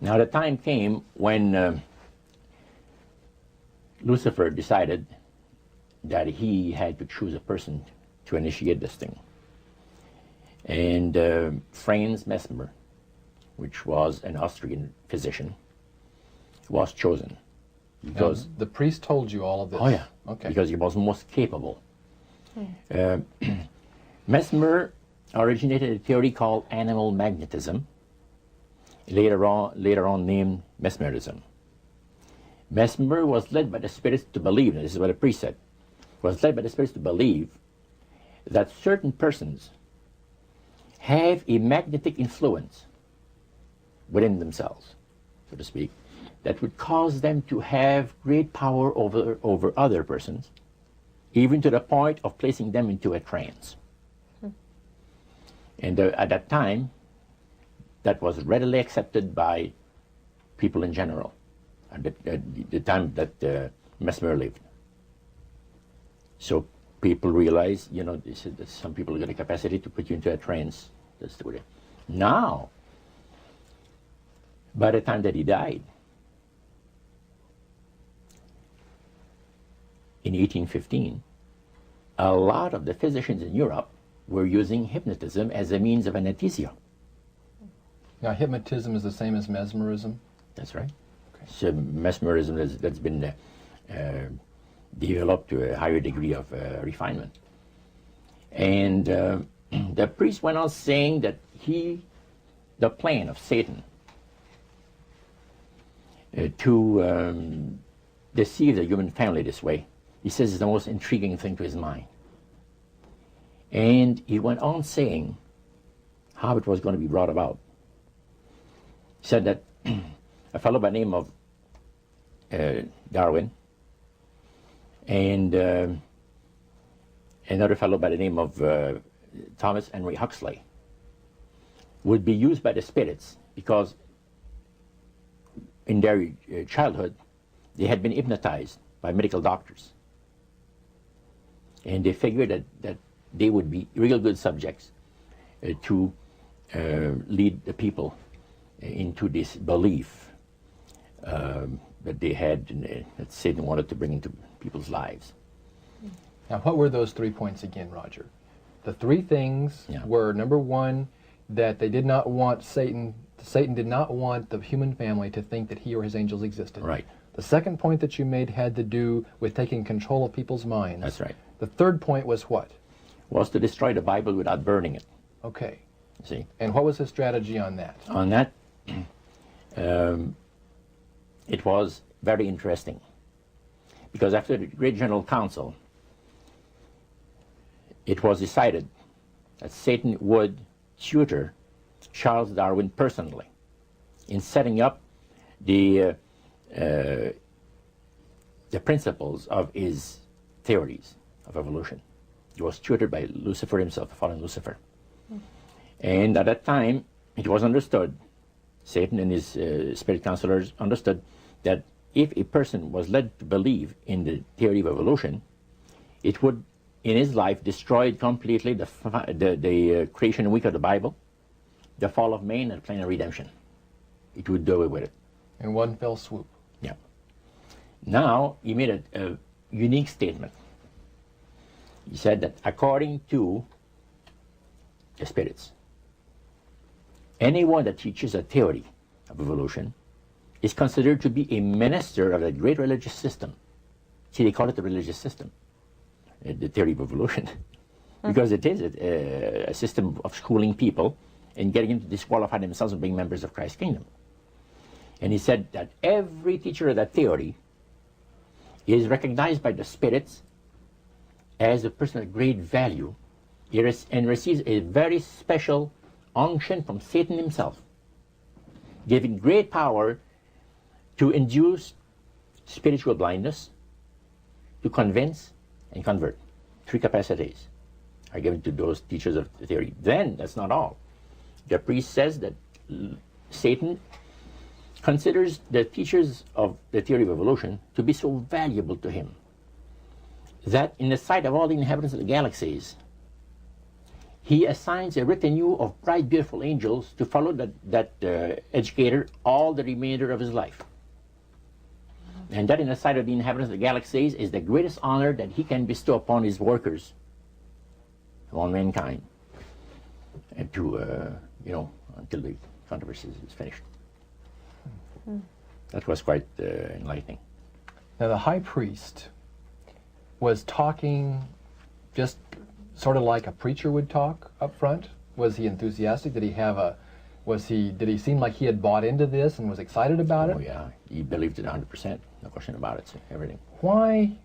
Now the time came when Lucifer decided that he had to choose a person to initiate this thing. And Franz Mesmer, which was an Austrian physician, was chosen. Because now, the priest told you all of this? Oh, yeah. Okay. Because he was most capable. Mesmer originated a theory called animal magnetism, later on named mesmerism. Mesmer was led by the spirits to believe, and this is what the priest said, was led by the spirits to believe that certain persons have a magnetic influence within themselves, so to speak, that would cause them to have great power over other persons even to the point of placing them into a trance. And at that time, that was readily accepted by people in general, at the time that Mesmer lived. So people realized, you know, they said that some people got the capacity to put you into a trance. That's the way. Now, by the time that he died, in 1815, a lot of the physicians in Europe were using hypnotism as a means of anesthesia. Now, hypnotism is the same as mesmerism? That's right. Okay. So mesmerism that's been developed to a higher degree of refinement. And the priest went on saying that the plan of Satan to deceive the human family this way, he says is the most intriguing thing to his mind. And he went on saying how it was going to be brought about. He said that a fellow by the name of Darwin and another fellow by the name of Thomas Henry Huxley would be used by the spirits because in their childhood they had been hypnotized by medical doctors. And they figured that they would be real good subjects to lead the people into this belief that they had, that Satan wanted to bring into people's lives. Now, what were those 3 points again, Roger? The 3 things were, number 1, that they did not want Satan did not want the human family to think that he or his angels existed. Right. The second point that you made had to do with taking control of people's minds. That's right. The third point was what? Was to destroy the Bible without burning it. Okay. See? And what was his strategy on that? On that, it was very interesting. Because after the Great General Council, it was decided that Satan would tutor Charles Darwin personally in setting up the principles of his theories of evolution. He was tutored by Lucifer himself, fallen Lucifer. And at that time, it was understood, Satan and his spirit counselors understood that if a person was led to believe in the theory of evolution, it would, in his life, destroy completely the creation week of the Bible, the fall of man, and the plan of redemption. It would do away with it. In one fell swoop. Yeah. Now, he made a unique statement. He said that according to the spirits, anyone that teaches a theory of evolution is considered to be a minister of a great religious system. See, they call it the religious system, the theory of evolution, because it is a system of schooling people and getting them to disqualify themselves from being members of Christ's kingdom. And he said that every teacher of that theory is recognized by the spirits as a person of great value and receives a very special unction from Satan himself, giving great power to induce spiritual blindness, to convince and convert. 3 capacities are given to those teachers of the theory. Then, that's not all. The priest says that Satan considers the teachers of the theory of evolution to be so valuable to him that in the sight of all the inhabitants of the galaxies, he assigns a retinue of bright, beautiful angels to follow that educator all the remainder of his life. And that in the sight of the inhabitants of the galaxies is the greatest honor that he can bestow upon his workers, upon mankind, and to, until the controversy is finished. That was quite enlightening. Now, the high priest was talking just sort of like a preacher would talk up front. Was he enthusiastic? Did he seem like he had bought into this and was excited about it? Oh yeah, he believed it 100%, no question about it, so everything. Why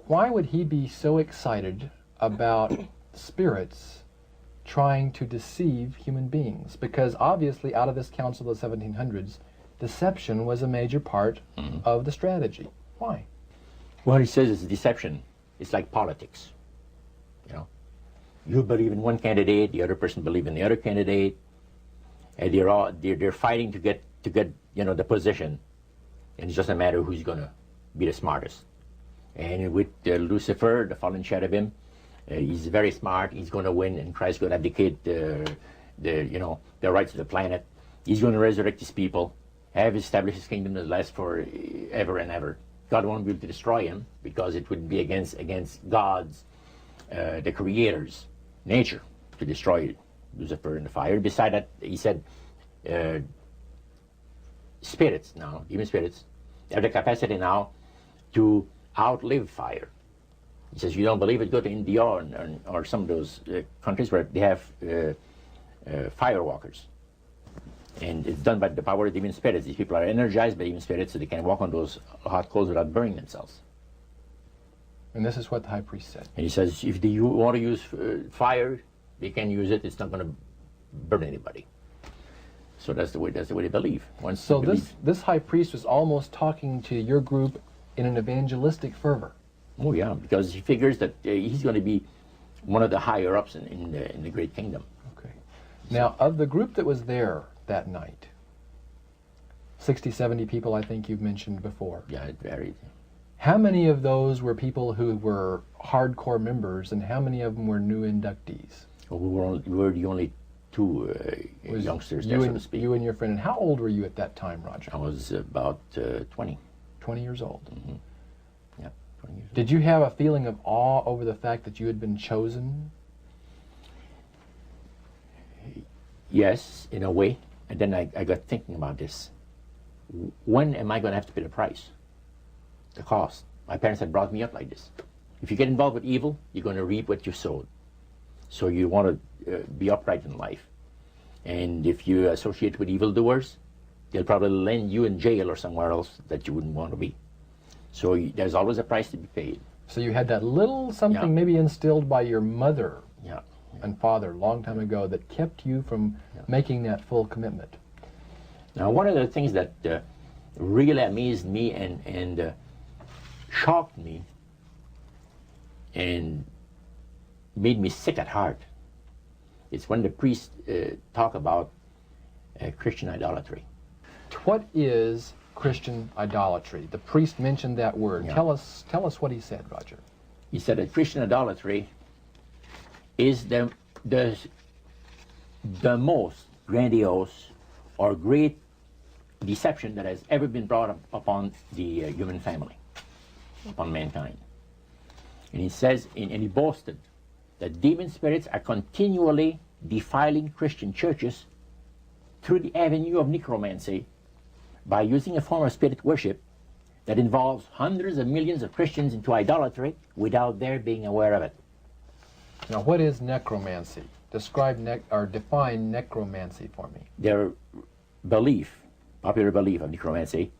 would he be so excited about spirits trying to deceive human beings? Because obviously out of this council of the 1700s, deception was a major part of the strategy. Why? Well, he says it's deception It's like politics. You know, you believe in one candidate, the other person believes in the other candidate, and they're fighting to get the position, and it's just a matter of who's going to be the smartest. And with Lucifer, the fallen cherubim, he's very smart. He's going to win, and Christ's going to abdicate the rights of the planet. He's going to resurrect his people, have established his kingdom that lasts for ever and ever. God won't be able to destroy him because it would be against God's, the Creator's nature to destroy Lucifer in the fire. Beside that, he said, spirits now, even spirits, have the capacity now to outlive fire. He says, you don't believe it, go to India or some of those countries where they have firewalkers. And it's done by the power of demon spirits. These people are energized by demon spirits, so they can walk on those hot coals without burning themselves. And this is what the high priest said. And he says, if you want to use fire, they can use it. It's not going to burn anybody. So that's the way they believe. So this high priest was almost talking to your group in an evangelistic fervor. Oh yeah, because he figures that he's going to be one of the higher ups in the great kingdom. Okay. Now, of the group that was there that night, 60, 70 people, I think you've mentioned before. Yeah, it varied. How many of those were people who were hardcore members, and how many of them were new inductees? Well, we were the only two youngsters there, so to speak. You and your friend. And how old were you at that time, Roger? I was about 20. 20 years old. Mm-hmm. Yeah, 20 years old. Did you have a feeling of awe over the fact that you had been chosen? Yes, in a way. And then I got thinking about this. When am I going to have to pay the price? The cost. My parents had brought me up like this. If you get involved with evil, you're going to reap what you sowed. So you want to be upright in life. And if you associate with evildoers, they'll probably land you in jail or somewhere else that you wouldn't want to be. So there's always a price to be paid. So you had that little something maybe instilled by your mother and father a long time ago that kept you from making that full commitment. Now, one of the things that really amazed me and shocked me and made me sick at heart is when the priests talk about Christian idolatry. What is Christian idolatry? The priest mentioned that word. Yeah. Tell us what he said, Roger. He said that Christian idolatry is the most grandiose or great deception that has ever been brought upon the human family, upon mankind. And he says, and he boasted, that demon spirits are continually defiling Christian churches through the avenue of necromancy by using a form of spirit worship that involves hundreds of millions of Christians into idolatry without their being aware of it. Now, what is necromancy? Describe or define necromancy for me. Their belief, popular belief of necromancy,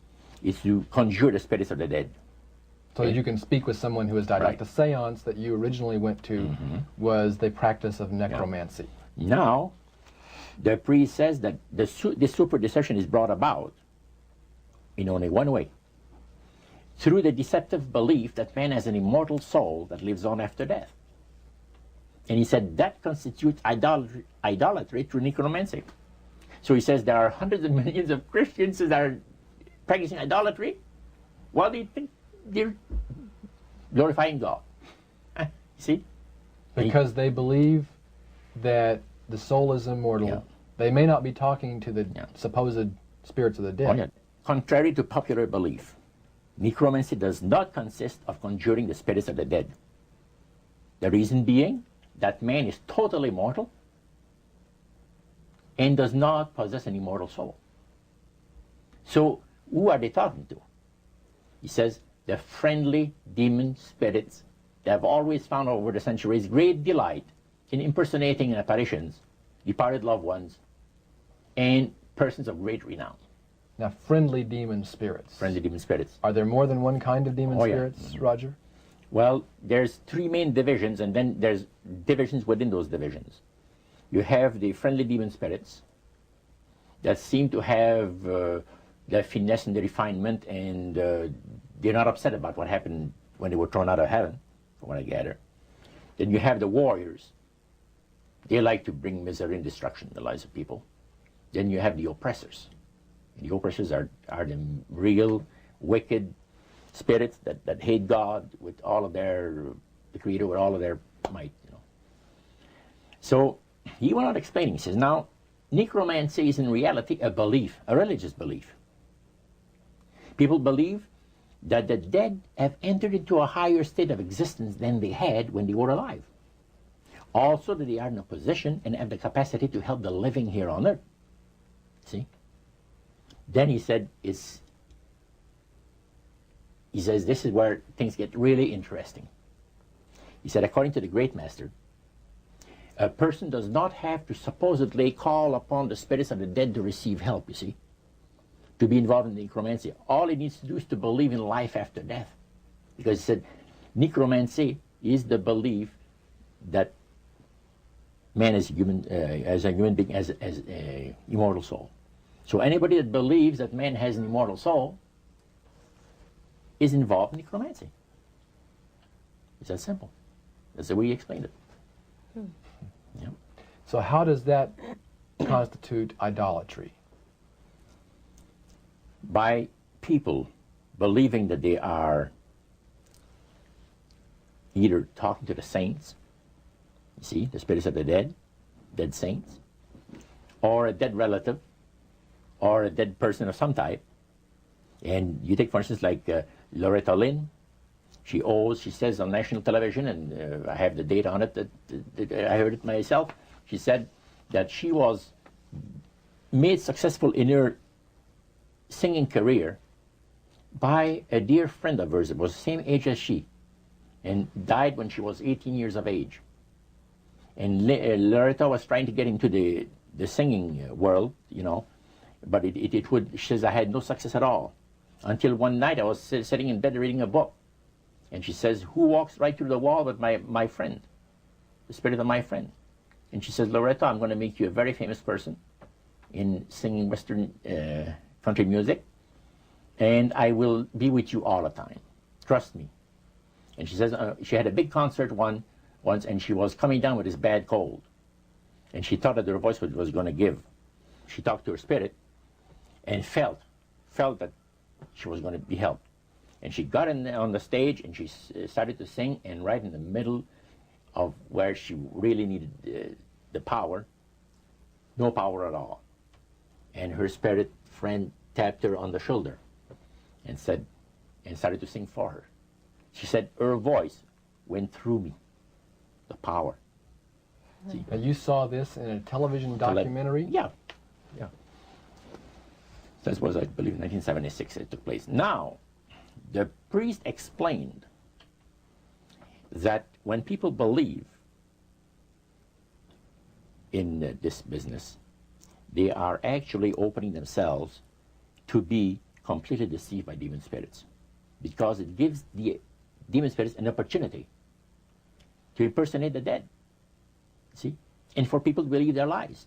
is to conjure the spirits of the dead. So that you can speak with someone who has died. Right. Like the seance that you originally went to was the practice of necromancy. Now, the priest says that this super deception is brought about in only one way. Through the deceptive belief that man has an immortal soul that lives on after death. And he said that constitutes idolatry through necromancy. So he says there are hundreds of millions of Christians that are practicing idolatry while they think they're glorifying God. See? Because they believe that the soul is immortal. Yeah. They may not be talking to the supposed spirits of the dead. Oh, yeah. Contrary to popular belief, necromancy does not consist of conjuring the spirits of the dead. The reason being that man is totally mortal and does not possess an immortal soul. So who are they talking to? He says the friendly demon spirits that have always found over the centuries great delight in impersonating in apparitions departed loved ones and persons of great renown. Now, friendly demon spirits. Friendly demon spirits. Are there more than one kind of demon spirits, Roger? Well, there's three main divisions, and then there's divisions within those divisions. You have the friendly demon spirits that seem to have the finesse and the refinement, and they're not upset about what happened when they were thrown out of heaven. from what I gather. Then you have the warriors. They like to bring misery and destruction in the lives of people. Then you have the oppressors. The oppressors are the real wicked spirits that hate God with all of their, the Creator with all of their might, you know. So he went on explaining. He says, now, necromancy is in reality a belief, a religious belief. People believe that the dead have entered into a higher state of existence than they had when they were alive. Also that they are in a position and have the capacity to help the living here on earth. See? Then he said, he says, this is where things get really interesting. He said, according to the great master, a person does not have to supposedly call upon the spirits of the dead to receive help, you see, to be involved in necromancy. All he needs to do is to believe in life after death. Because he said, necromancy is the belief that man is human, as a human being, as an immortal soul. So anybody that believes that man has an immortal soul is involved in necromancy. It's that simple. That's the way he explained it. Yeah. So how does that constitute idolatry? By people believing that they are either talking to the saints, you see, the spirits of the dead saints, or a dead relative, or a dead person of some type. And you take, for instance, like Loretta Lynn. She says on national television, and I have the data on it, that I heard it myself. She said that she was made successful in her singing career by a dear friend of hers that was the same age as she, and died when she was 18 years of age. And Loretta was trying to get into the singing world, you know, but she says, I had no success at all. Until one night I was sitting in bed reading a book. And she says, who walks right through the wall with my friend, the spirit of my friend? And she says, Loretta, I'm going to make you a very famous person in singing Western country music, and I will be with you all the time. Trust me. And she says, she had a big concert once, and she was coming down with this bad cold. And she thought that her voice was going to give. She talked to her spirit and felt that she was going to be helped. And she got on the stage and she started to sing, and right in the middle of where she really needed the power, no power at all. And her spirit friend tapped her on the shoulder and started to sing for her. She said her voice went through me, the power. See? And you saw this in a television documentary? Yeah. That was, I believe, in 1976 it took place. Now, the priest explained that when people believe in this business, they are actually opening themselves to be completely deceived by demon spirits, because it gives the demon spirits an opportunity to impersonate the dead, see, and for people to believe their lies.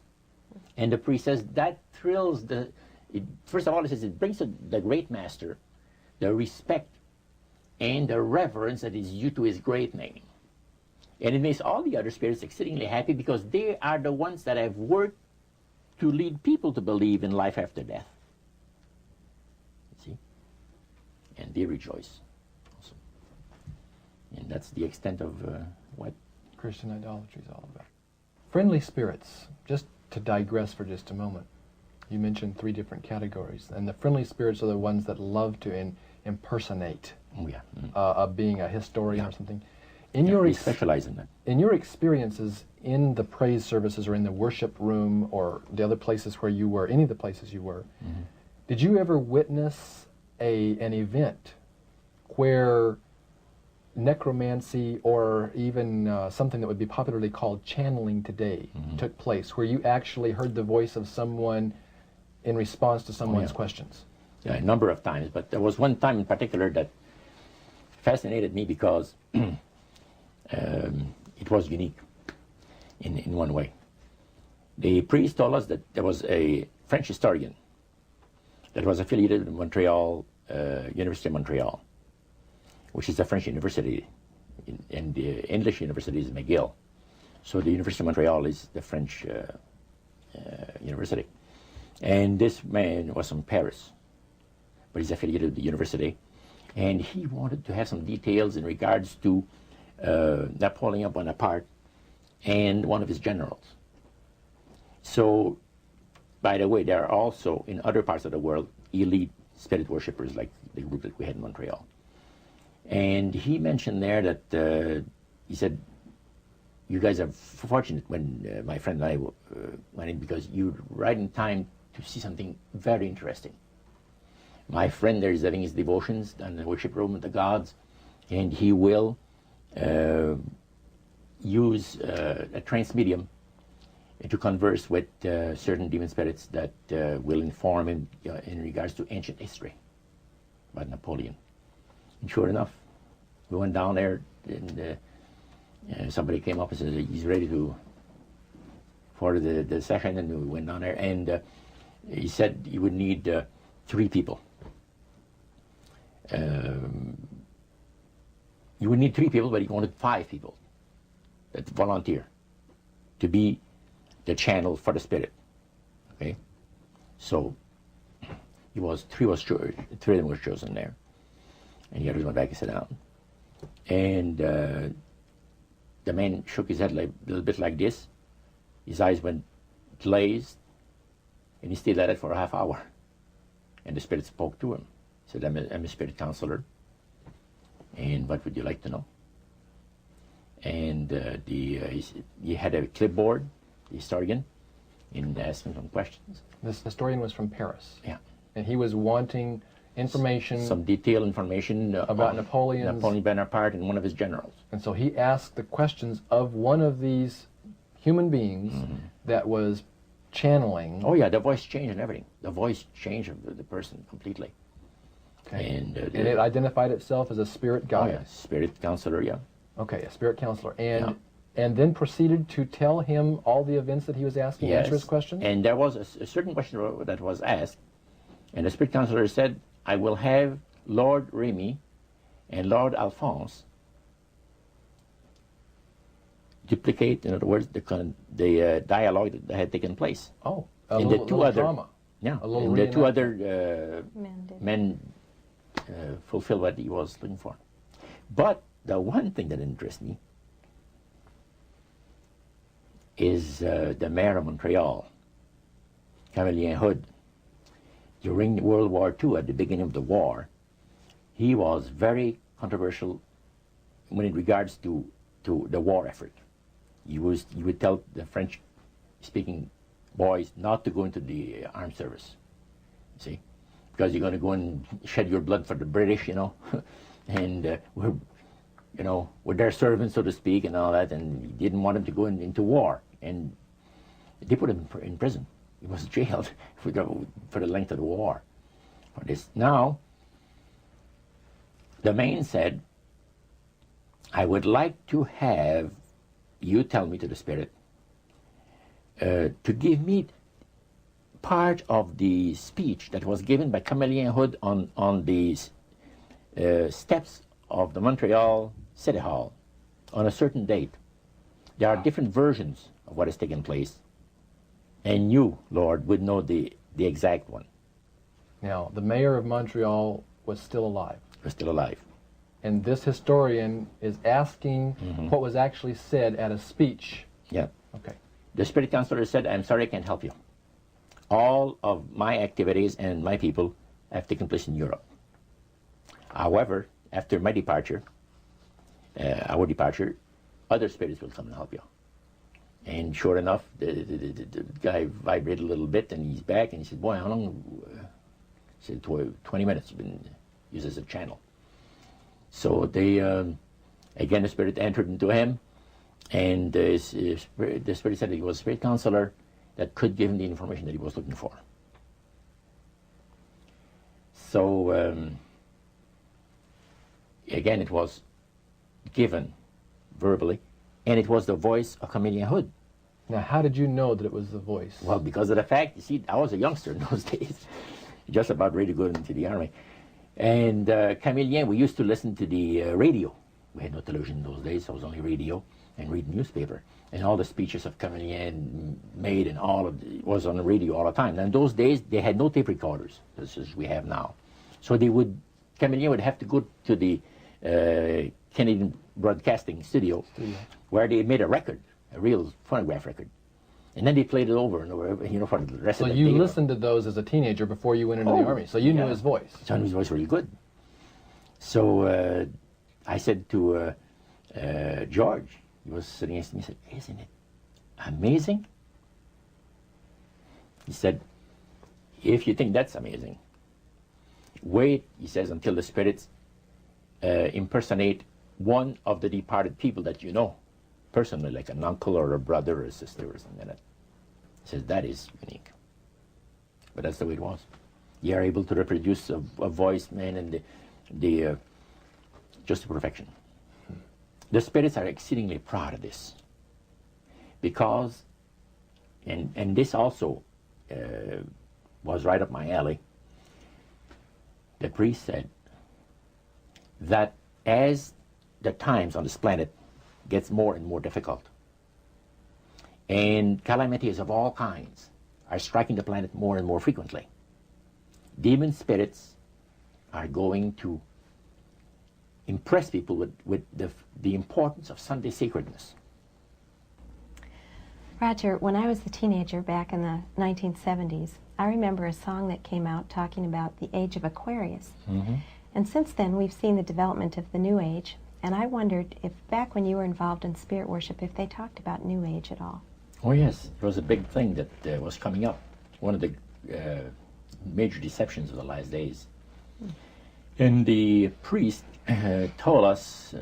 And the priest says that thrills first of all, he says it brings to the great master the respect and the reverence that is due to his great name. And it makes all the other spirits exceedingly happy, because they are the ones that have worked to lead people to believe in life after death. See? And they rejoice also. And that's the extent of what Christian idolatry is all about. Friendly spirits, just to digress for just a moment. You mentioned 3 different categories, and the friendly spirits are the ones that love to impersonate a being, a historian or something. We specialize in that. In your experiences in the praise services or in the worship room or the other places where you were, any of the places you were, did you ever witness an event where necromancy, or even something that would be popularly called channeling today, took place, where you actually heard the voice of someone in response to someone's questions? Yeah, a number of times, but there was one time in particular that fascinated me because it was unique in one way. The priest told us that there was a French historian that was affiliated with Montreal, University of Montreal, which is a French university and the English university is McGill. So the University of Montreal is the French university. And this man was from Paris, but he's affiliated with the university. And he wanted to have some details in regards to Napoleon Bonaparte and one of his generals. So, by the way, there are also, in other parts of the world, elite spirit worshippers like the group that we had in Montreal. And he mentioned there that, he said, you guys are fortunate when my friend and I went in, because you're right in time to see something very interesting. My friend there is having his devotions in the worship room of the gods, and he will use a trance medium to converse with certain demon spirits that will inform him in regards to ancient history about Napoleon. And sure enough, we went down there, and somebody came up and said he's ready for the session, and we went down there, and he said you would need 3 people. You would need 3 people, but he wanted 5 people that volunteer to be the channel for the spirit. Okay, so three of them was chosen there, and the others went back and sat down. And the man shook his head like, a little bit like this. His eyes went glazed, and he stayed at it for a half hour. And the spirit spoke to him. He said, I'm a spirit counselor, and what would you like to know? And he had a clipboard, the historian, and asked him some questions. This historian was from Paris. Yeah. And he was wanting information. Some detailed information about Napoleon Bonaparte and one of his generals. And so he asked the questions of one of these human beings that was channeling. Oh yeah, the voice changed and everything. The voice changed of the person completely. Okay. And it identified itself as a spirit guide. Oh yeah, spirit counselor, yeah. Okay, a spirit counselor. Yeah. And then proceeded to tell him all the events that he was asking, Yes. answer his questions? And there was a certain question that was asked, and the spirit counselor said, I will have Lord Remy and Lord Alphonse duplicate, in other words, the dialogue that had taken place. Oh, And the two other drama. Yeah, A little and the 2 reenactment. other men fulfilled what he was looking for. But the one thing that interests me is the mayor of Montreal, Camillien Hood. During World War II, at the beginning of the war, he was very controversial when in regards to the war effort. He would tell the French-speaking boys not to go into the armed service, see, because you're going to go and shed your blood for the British, and we're their servants, so to speak, and all that, and he didn't want them to go into war, and they put him in prison. He was jailed for the length of the war for this. Now, the man said, I would like to have you tell me, to the spirit, to give me part of the speech that was given by Camillien Hood on the steps of the Montreal City Hall on a certain date. There are different versions of what has taken place, and you, Lord, would know the exact one. Now, the mayor of Montreal was still alive. Was still alive. And this historian is asking what was actually said at a speech. Yeah. Okay. The spirit counselor said, I'm sorry, I can't help you. All of my activities and my people have taken place in Europe. However, after my departure, our departure, other spirits will come and help you. And sure enough, the guy vibrated a little bit, and he's back, and he said, boy, how long? He said, 20 minutes, been used as a channel. So they, again, the spirit entered into him, and the spirit said he was a spirit counselor that could give him the information that he was looking for. So, again, it was given verbally, and it was the voice of Camillien Hood. Now, how did you know that it was the voice? Well, because of the fact, you see, I was a youngster in those days, just about ready to go into the army. And Camillien, we used to listen to the radio We had no television in those days, so it was only radio and reading newspaper. And all the speeches of Camillien made and all of it was on the radio all the time. And in those days, they had no tape recorders, as we have now. So Camillien would have to go to the Canadian Broadcasting Studio, where they made a record, a real phonograph record. And then they played it over and over, for the rest of the day. So you listened to those as a teenager before you went into the Army, so you knew his voice. So I knew his voice really good. So I said to George, he was sitting next to me, he said, "Isn't it amazing?" He said, "If you think that's amazing, wait," he says, "until the spirits impersonate one of the departed people that you know, personally, like an uncle or a brother or a sister or something like that." He says, "That is unique." But that's the way it was. You are able to reproduce a voice, man, and the just to perfection. The spirits are exceedingly proud of this, because, and this also was right up my alley. The priest said that as the times on this planet gets more and more difficult, and calamities of all kinds are striking the planet more and more frequently, demon spirits are going to impress people with the importance of Sunday sacredness. Roger, when I was a teenager back in the 1970s, I remember a song that came out talking about the age of Aquarius. Mm-hmm. And since then, we've seen the development of the New Age, and I wondered if back when you were involved in spirit worship, if they talked about New Age at all. Oh yes, it was a big thing that was coming up. One of the major deceptions of the last days. And the priest told us,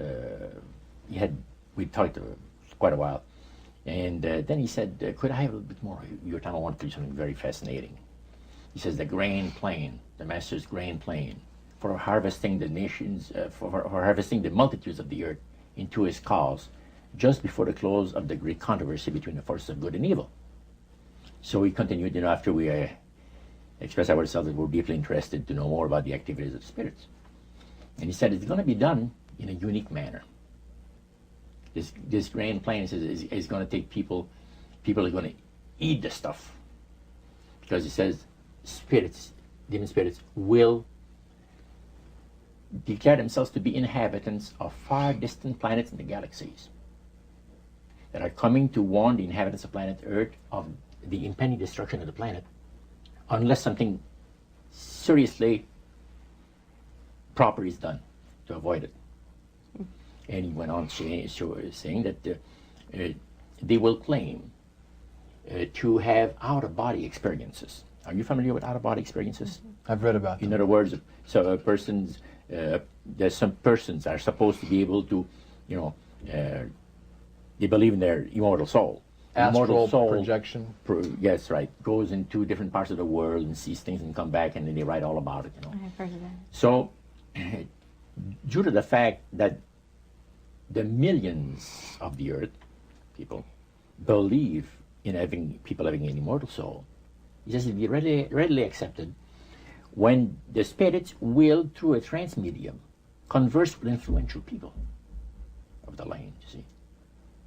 we talked quite a while, and then he said, "Could I have a little bit more of your time? I want to do something very fascinating." He says, "The grain plain, the master's grain plain, for harvesting the nations, for harvesting the multitudes of the earth into his cause, just before the close of the great controversy between the forces of good and evil." So we continued, after we expressed ourselves that we're deeply interested to know more about the activities of the spirits. And he said, it's going to be done in a unique manner. This grand plan is going to take people are going to eat the stuff. Because he says demon spirits will declare themselves to be inhabitants of far distant planets in the galaxies that are coming to warn the inhabitants of planet Earth of the impending destruction of the planet, unless something seriously proper is done to avoid it. And he went on saying that they will claim to have out-of-body experiences. Are you familiar with out-of-body experiences? I've read about them. In other words, so there's some persons are supposed to be able to, they believe in their immortal soul. Astral projection. Yes, right. Goes into different parts of the world and sees things and come back, and then they write all about it. I've heard of that. So, due to the fact that the millions of the earth people believe in people having an immortal soul, he says it'd be readily accepted when the spirits will, through a trance medium, converse with influential people of the land. You see.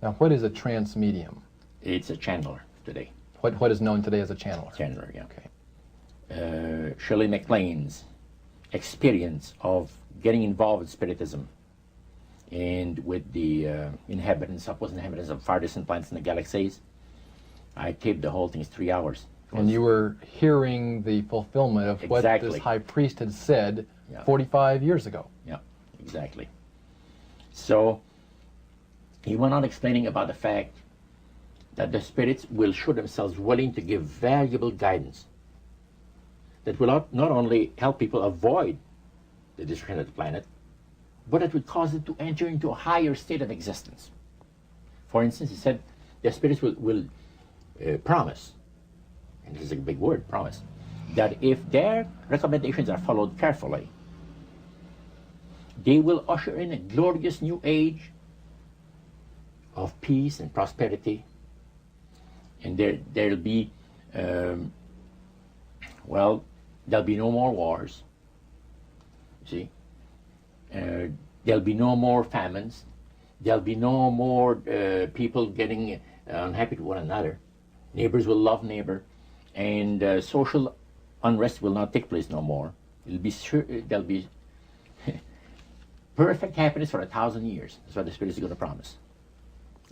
Now, what is a trance medium? It's a channeler today. What is known today as a channeler? Channeler, yeah. Okay. Shirley MacLaine's experience of getting involved with spiritism and with the supposed inhabitants of far distant planets in the galaxies. I taped the whole thing. It's 3 hours. And you were hearing the fulfillment of what Exactly. this high priest had said Yeah. 45 years ago. Yeah, exactly. So he went on explaining about the fact that the spirits will show themselves willing to give valuable guidance that will not only help people avoid the destruction of the planet, but it would cause it to enter into a higher state of existence. For instance, he said the spirits will promise, and this is a big word, promise, that if their recommendations are followed carefully, they will usher in a glorious new age of peace and prosperity, and there'll be there'll be no more wars. You see, There'll be no more famines. There'll be no more people getting unhappy to one another. Neighbors will love neighbor, and social unrest will not take place no more. It'll be there'll be perfect happiness for 1,000 years. That's what the Spirit is going to promise.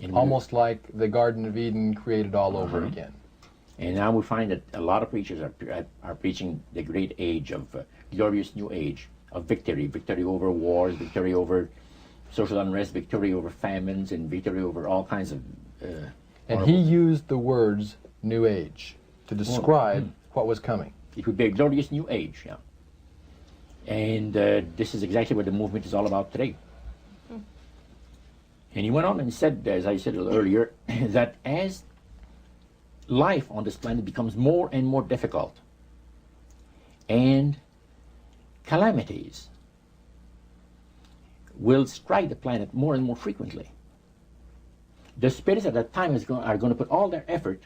And Almost like the Garden of Eden created all over again. And now we find that a lot of preachers are preaching the great age of glorious new age of victory, victory over wars, victory over social unrest, victory over famines, and victory over all kinds of. And he used the words New Age to describe what was coming. It would be a glorious new age, yeah. And this is exactly what the movement is all about today. And he went on and said, as I said earlier, that as life on this planet becomes more and more difficult, and calamities will strike the planet more and more frequently, the spirits at that time are going to put all their effort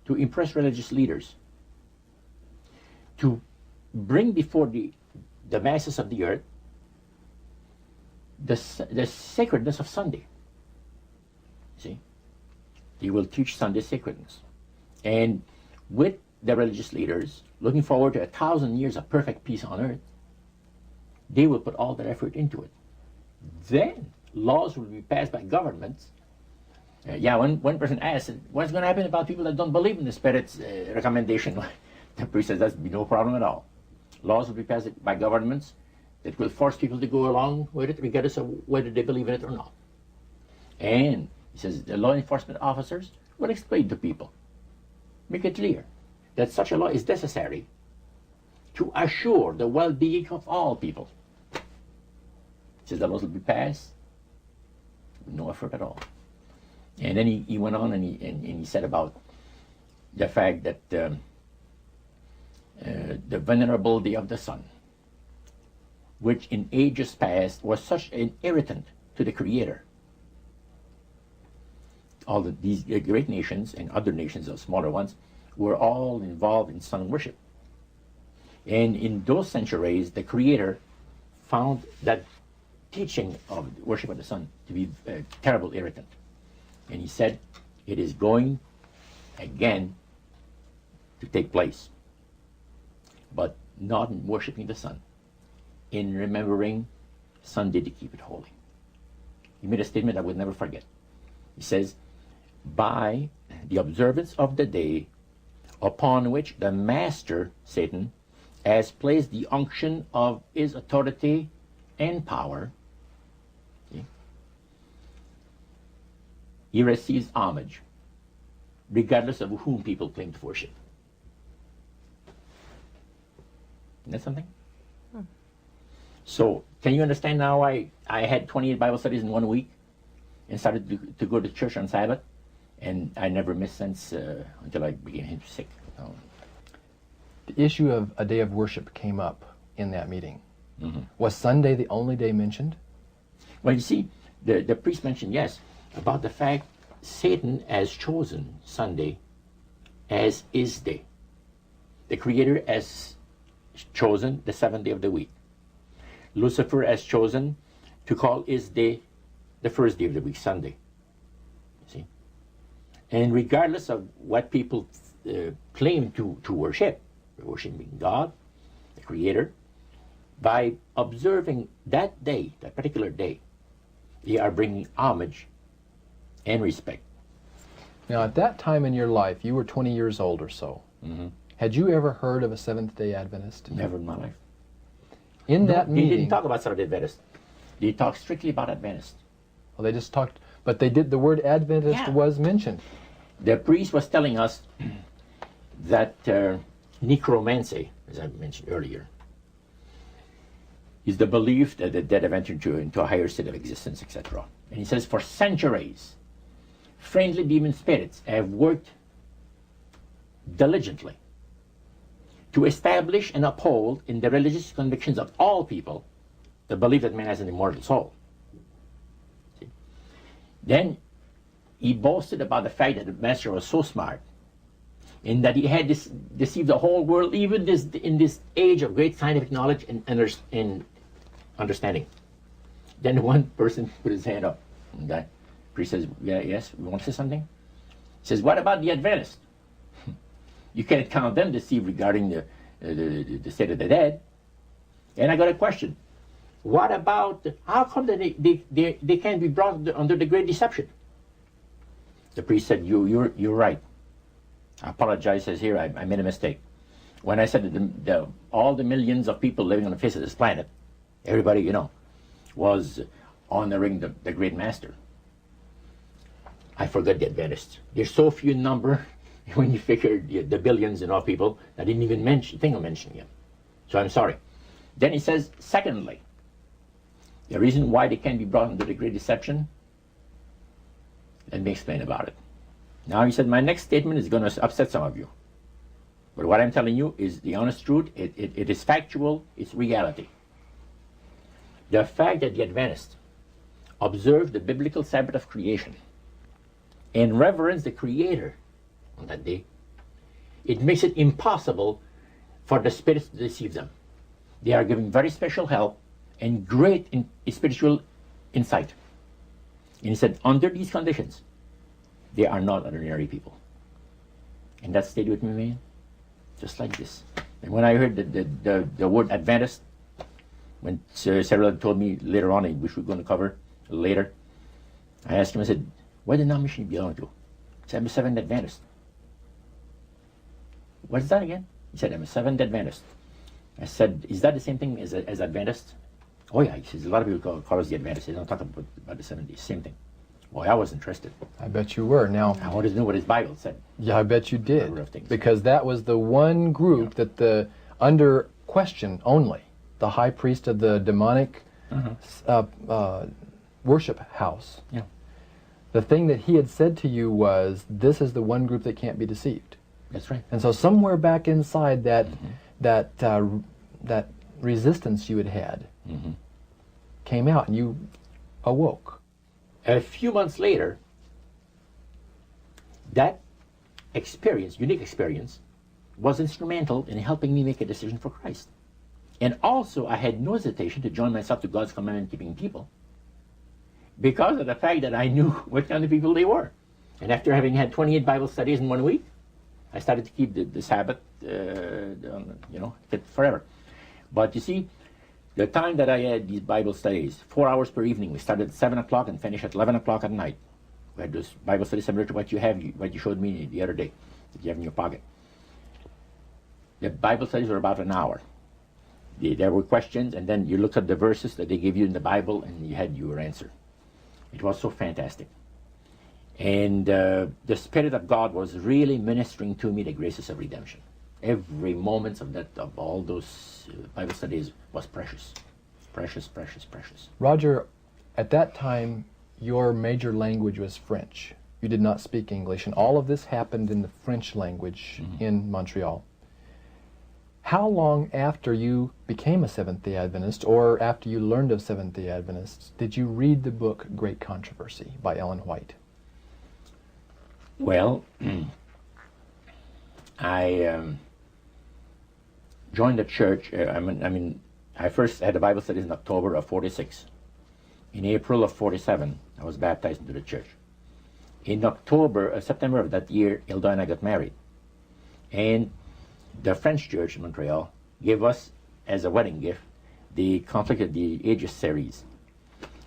to impress religious leaders, to bring before the masses of the earth the sacredness of Sunday. See? They will teach Sunday sacredness. And with the religious leaders, looking forward to 1,000 years of perfect peace on earth, they will put all their effort into it. Then laws will be passed by governments. One person asked, what's going to happen about people that don't believe in the Spirit's recommendation? The priest says, that's be no problem at all. Laws will be passed by governments that will force people to go along with it, regardless of whether they believe in it or not. And he says the law enforcement officers will explain to people, make it clear that such a law is necessary to assure the well-being of all people. He says the laws will be passed with no effort at all. And then he went on and he said about the fact that the venerability of the sun, which in ages past was such an irritant to the Creator. All these great nations and other nations of smaller ones were all involved in sun worship. And in those centuries, the Creator found that teaching of worship of the sun to be a terrible irritant. And he said, it is going again to take place, but not in worshiping the sun, in remembering Sunday to keep it holy. He made a statement I would never forget. He says, by the observance of the day upon which the master, Satan, has placed the unction of his authority and power, he receives homage, regardless of whom people claim to worship. Isn't that something? So, can you understand now why I had 28 Bible studies in 1 week and started to go to church on Sabbath? And I never missed since until I became sick. The issue of a day of worship came up in that meeting. Mm-hmm. Was Sunday the only day mentioned? Well, you see, the priest mentioned, yes, about the fact Satan has chosen Sunday as his day. The Creator has chosen the seventh day of the week. Lucifer has chosen to call his day the first day of the week, Sunday. See? And regardless of what people claim to worship, worshiping God, the Creator, by observing that day, that particular day, they are bringing homage and respect. Now, at that time in your life, you were 20 years old or so. Mm-hmm. Had you ever heard of a Seventh-day Adventist? Never in my life. In that They meeting, didn't talk about Seventh-day Adventist. They talked strictly about Adventist. well, they just talked, but they did. The word Adventist was mentioned. The priest was telling us that necromancy, as I mentioned earlier, is the belief that the dead have entered into a higher state of existence, etc. And he says, for centuries, friendly demon spirits have worked diligently to establish and uphold in the religious convictions of all people the belief that man has an immortal soul. See? Then he boasted about the fact that the master was so smart in that he had deceived the whole world, even in this age of great scientific knowledge and understanding. Then one person put his hand up. Okay. Priest says, yeah, yes, we want to say something? He says, what about the Adventists? You can't count them to see regarding the state of the dead. And I got a question. What about, how come that they can't be brought under the great deception? The priest said, you're right. I apologize, says here, I made a mistake. When I said that all the millions of people living on the face of this planet, everybody, you know, was honoring the great master. I forgot the Adventists. There's so few in number when you figure the billions and all people, I didn't even think of mentioning them. So I'm sorry. Then he says, secondly, the reason why they can't be brought under the great deception, let me explain about it. Now he said, my next statement is going to upset some of you. But what I'm telling you is the honest truth. It is factual. It's reality. The fact that the Adventists observe the biblical Sabbath of creation and reverence the Creator on that day, it makes it impossible for the spirits to deceive them. They are given very special help and great spiritual insight. And he said, under these conditions, they are not ordinary people. And that stayed with me, man, just like this. And when I heard the word Adventist, when Sarah told me later on, which we're going to cover later, I asked him, I said, what denomination do you belong to? He said, I'm a Seventh Adventist. What is that again? He said, I'm a Seventh Adventist. I said, is that the same thing as Adventist? Oh yeah, he says, a lot of people call us the Adventists. They don't talk about the 70s, same thing. Boy, I was interested. I bet you were. Now, I wanted to know what his Bible said. Yeah, I bet you did. Because that was the one group that under question only, the high priest of the demonic worship house. Yeah. The thing that he had said to you was, this is the one group that can't be deceived. That's right. And so somewhere back inside that that resistance you had came out, and you awoke. A few months later, that experience, unique experience, was instrumental in helping me make a decision for Christ. And also, I had no hesitation to join myself to God's commandment-keeping people because of the fact that I knew what kind of people they were. And after having had 28 Bible studies in 1 week, I started to keep the Sabbath, fit forever. But you see, the time that I had these Bible studies, 4 hours per evening, we started at 7 o'clock and finished at 11 o'clock at night. We had those Bible studies similar to what you showed me the other day, that you have in your pocket. The Bible studies were about an hour. There were questions, and then you looked at the verses that they gave you in the Bible, and you had your answer. It was so fantastic. And the Spirit of God was really ministering to me the graces of redemption. Every moment of all those Bible studies was precious. Precious, precious, precious. Roger, at that time, your major language was French. You did not speak English, and all of this happened in the French language in Montreal. How long after you became a Seventh-day Adventist, or after you learned of Seventh-day Adventists, did you read the book Great Controversy by Ellen White? Well, I joined the church. I first had a Bible studies in October of 46. In April of 47, I was baptized into the church. In September of that year, Hilda and I got married. And the French church in Montreal gave us, as a wedding gift, the Conflict of the Ages series.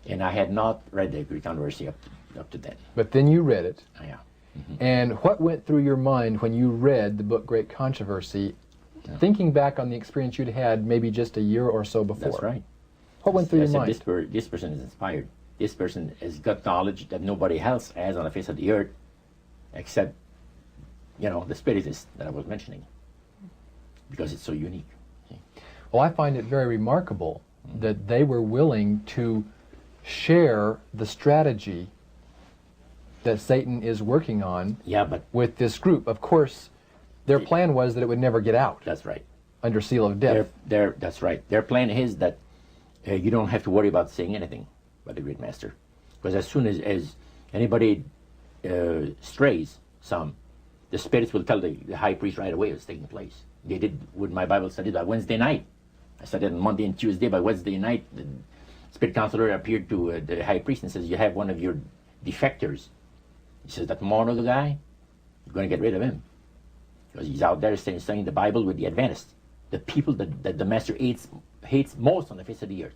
And I had not read the Great Controversy up to then. But then you read it. Yeah. And what went through your mind when you read the book Great Controversy, thinking back on the experience you'd had maybe just a year or so before? That's right. What went through your mind? This person is inspired. This person has got knowledge that nobody else has on the face of the earth, except, the Spiritists that I was mentioning, because it's so unique. Well, I find it very remarkable that they were willing to share the strategy that Satan is working on with this group. Of course, their plan was that it would never get out. That's right. Under seal of death. That's right. Their plan is that you don't have to worry about saying anything about the Great Master. Because as soon as anybody strays some, the spirits will tell the high priest right away what's taking place. They did with my Bible study by Wednesday night. I studied on Monday and Tuesday. By Wednesday night, spirit counselor appeared to the high priest and says, you have one of your defectors. He says, that Morneau guy, you're going to get rid of him. Because he's out there studying the Bible with the Adventists, the people that the master hates most on the face of the earth.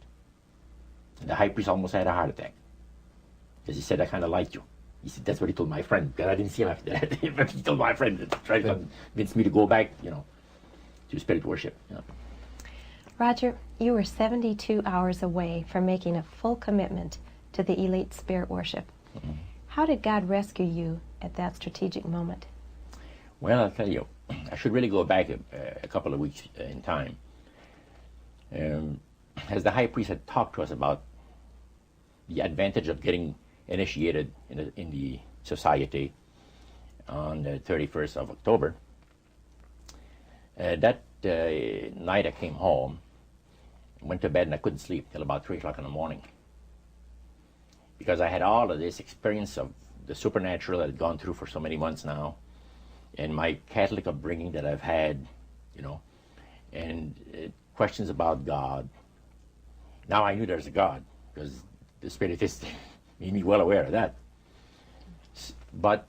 And the high priest almost had a heart attack. Because he said, I kind of like you. He said, that's what he told my friend. Because I didn't see him after that. But he told my friend to try to convince me to go back, to spirit worship. Roger, you were 72 hours away from making a full commitment to the elite spirit worship. Mm-hmm. How did God rescue you at that strategic moment? Well, I'll tell you, I should really go back a couple of weeks in time. As the high priest had talked to us about the advantage of getting initiated in the society on the 31st of October, that night I came home, went to bed, and I couldn't sleep till about 3 o'clock in the morning. Because I had all of this experience of the supernatural that I'd gone through for so many months now, and my Catholic upbringing that I've had, and questions about God. Now I knew there's a God, because the Spiritist made me well aware of that. But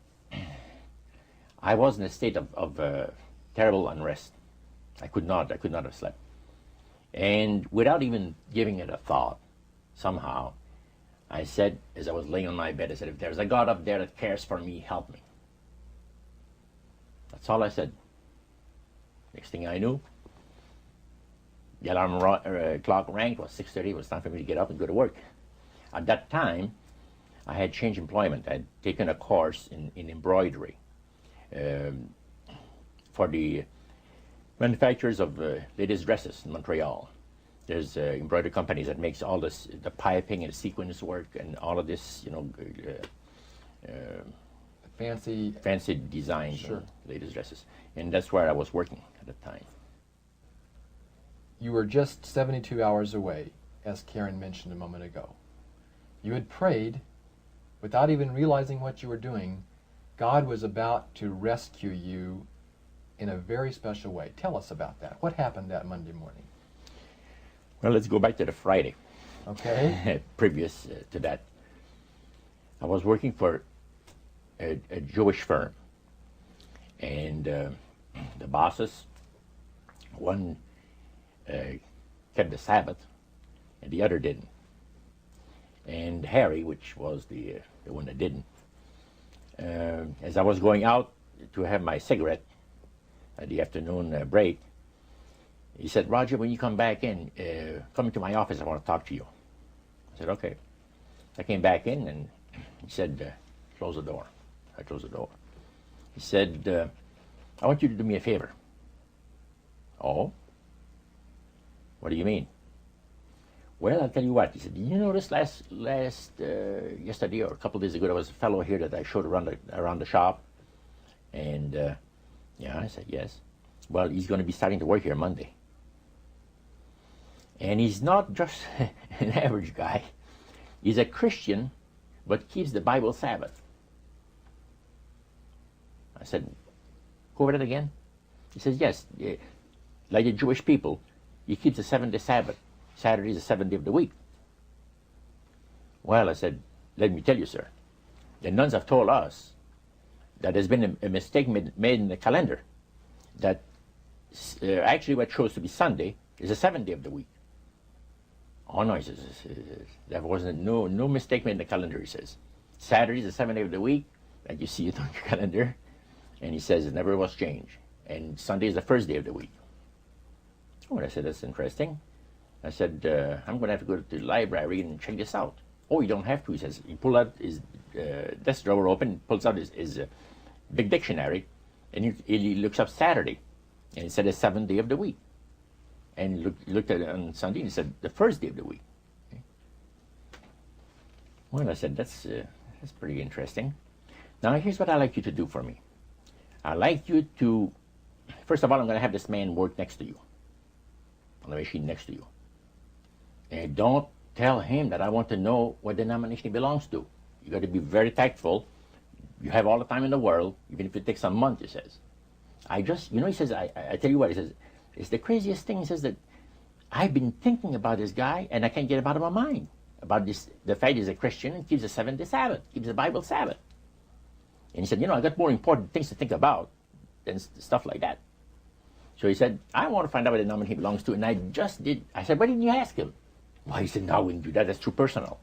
I was in a state of terrible unrest. I could not have slept. And without even giving it a thought, somehow, I said, as I was laying on my bed, I said, if there's a God up there that cares for me, help me. That's all I said. Next thing I knew, the alarm clock rang. It was 6:30. It was time for me to get up and go to work. At that time, I had changed employment. I had taken a course in embroidery for the manufacturers of ladies' dresses in Montreal. There's embroidery companies that makes all this, the piping and sequins work and all of this, fancy designs, sure, ladies' dresses. And that's where I was working at the time. You were just 72 hours away, as Karen mentioned a moment ago. You had prayed, without even realizing what you were doing. God was about to rescue you in a very special way. Tell us about that. What happened that Monday morning? Well, let's go back to the Friday. Okay. Previous to that. I was working for a Jewish firm. And the bosses, one kept the Sabbath, and the other didn't. And Harry, which was the one that didn't, as I was going out to have my cigarette at the afternoon break, he said, Roger, when you come back in, come into my office, I want to talk to you. I said, okay. I came back in, and he said, close the door. I closed the door. He said, I want you to do me a favor. Oh? What do you mean? Well, I'll tell you what. He said, you notice yesterday or a couple of days ago, there was a fellow here that I showed around the shop. And, yeah, I said, yes. Well, he's going to be starting to work here Monday. And he's not just an average guy. He's a Christian, but keeps the Bible Sabbath. I said, go over that again? He says, yes, like the Jewish people, he keeps the 7-day Sabbath. Saturday is the 7th day of the week. Well, I said, let me tell you, sir, the nuns have told us that there's been a mistake made in the calendar, that actually what shows to be Sunday is the 7th day of the week. Oh, no, he says, there wasn't no mistake made in the calendar, he says. Saturday is the 7th day of the week, like you see it on your calendar, and he says it never was changed. And Sunday is the first day of the week. Oh, and I said, that's interesting. I said, I'm going to have to go to the library and check this out. Oh, you don't have to, he says. He pulled out his desk drawer open, pulls out his big dictionary, and he looks up Saturday. And it said the 7th day of the week. And he looked at it on Sunday, and he said the first day of the week. Okay. Well, I said, that's pretty interesting. Now, here's what I'd like you to do for me. I'd like you to, first of all, I'm going to have this man work next to you, on the machine next to you. And don't tell him that I want to know what denomination he belongs to. You got to be very tactful. You have all the time in the world, even if it takes a month, he says. He says, I tell you what, he says, it's the craziest thing. He says that I've been thinking about this guy, and I can't get him out of my mind. about this, the fact he's a Christian and keeps the seventh-day Sabbath, keeps the Bible Sabbath. And he said, I got more important things to think about than stuff like that. So he said, I want to find out what denomination he belongs to, and I just did. I said, why didn't you ask him? Well, he said, no, we didn't do that. That's too personal.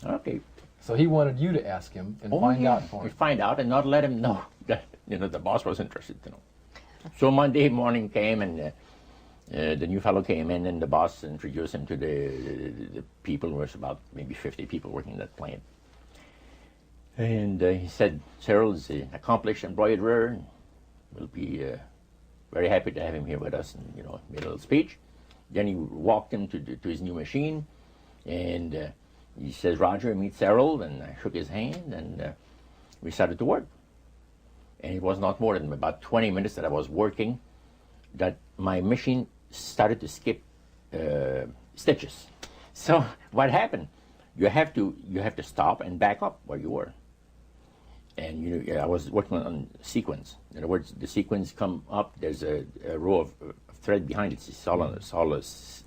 Okay. So he wanted you to ask him and find out for him. Find out and not let him know that the boss was interested to know. So Monday morning came, and the new fellow came in, and the boss introduced him to the people. There was about maybe 50 people working in that plant. And he said, Cyril's an accomplished embroiderer, and we'll be very happy to have him here with us, and made a little speech. Then he walked him to his new machine, and he says, Roger, meet Cyril, and I shook his hand, and we started to work. And it was not more than about 20 minutes that I was working that my machine started to skip stitches. So what happened? You have to stop and back up where you were. And I was working on sequence. In other words, the sequence come up. There's a row of thread behind it.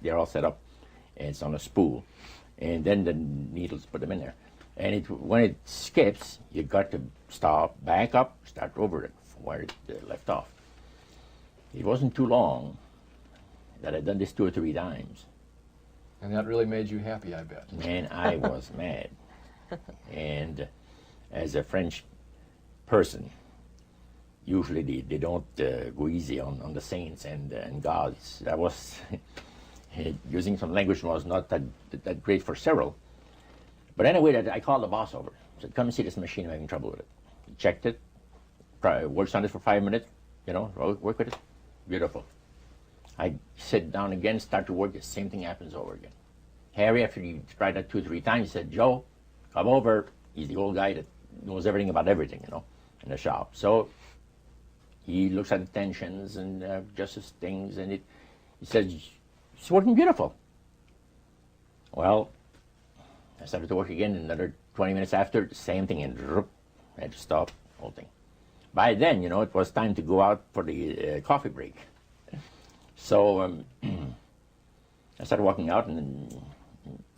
They're all set up, and it's on a spool. And then the needles put them in there. And when it skips, you got to stop, back up, start over it from where it left off. It wasn't too long that I'd done this 2 or 3 times. And that really made you happy, I bet. Man, I was mad. And as a French person, usually they don't go easy on the saints and gods. I was using some language was not that great for Cyril. But anyway, I called the boss over. I said, come and see this machine. I'm having trouble with it. He checked it, worked on it for 5 minutes, work with it. Beautiful. I sit down again, start to work, the same thing happens over again. Harry, after he tried that 2 or 3 times, he said, Joe, come over. He's the old guy that knows everything about everything, in the shop. So he looks at the tensions and adjusts things, and he says, it's working beautiful. Well, I started to work again, another 20 minutes after, the same thing, and I had to stop the whole thing. By then, it was time to go out for the coffee break. So I started walking out, and then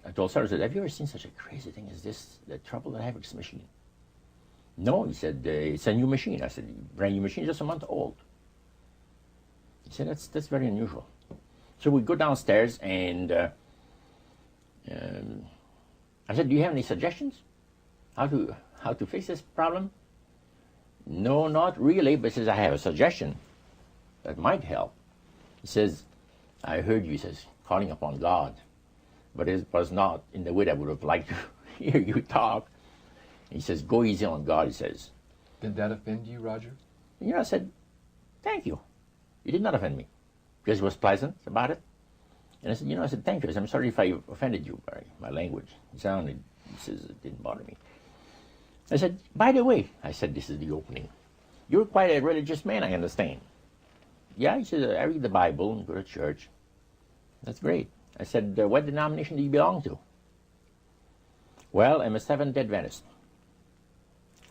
I told Sarah, I said, have you ever seen such a crazy thing as this, the trouble that I have with this machine? No, he said, it's a new machine. I said, brand new machine, just a month old. He said, that's very unusual. So we go downstairs, and I said, do you have any suggestions how to fix this problem? No, not really, but he says, I have a suggestion that might help. He says, I heard you, he says, calling upon God, but it was not in the way that I would have liked to hear you talk. He says, go easy on God, he says. Did that offend you, Roger? I said, thank you. You did not offend me. Because it was pleasant about it. And I said, thank you. I said, I'm sorry if I offended you by my language. He says, it didn't bother me. I said, by the way, I said, this is the opening. You're quite a religious man, I understand. Yeah, he says, I read the Bible and go to church. That's great. I said, what denomination do you belong to? Well, I'm a Seventh-day Adventist.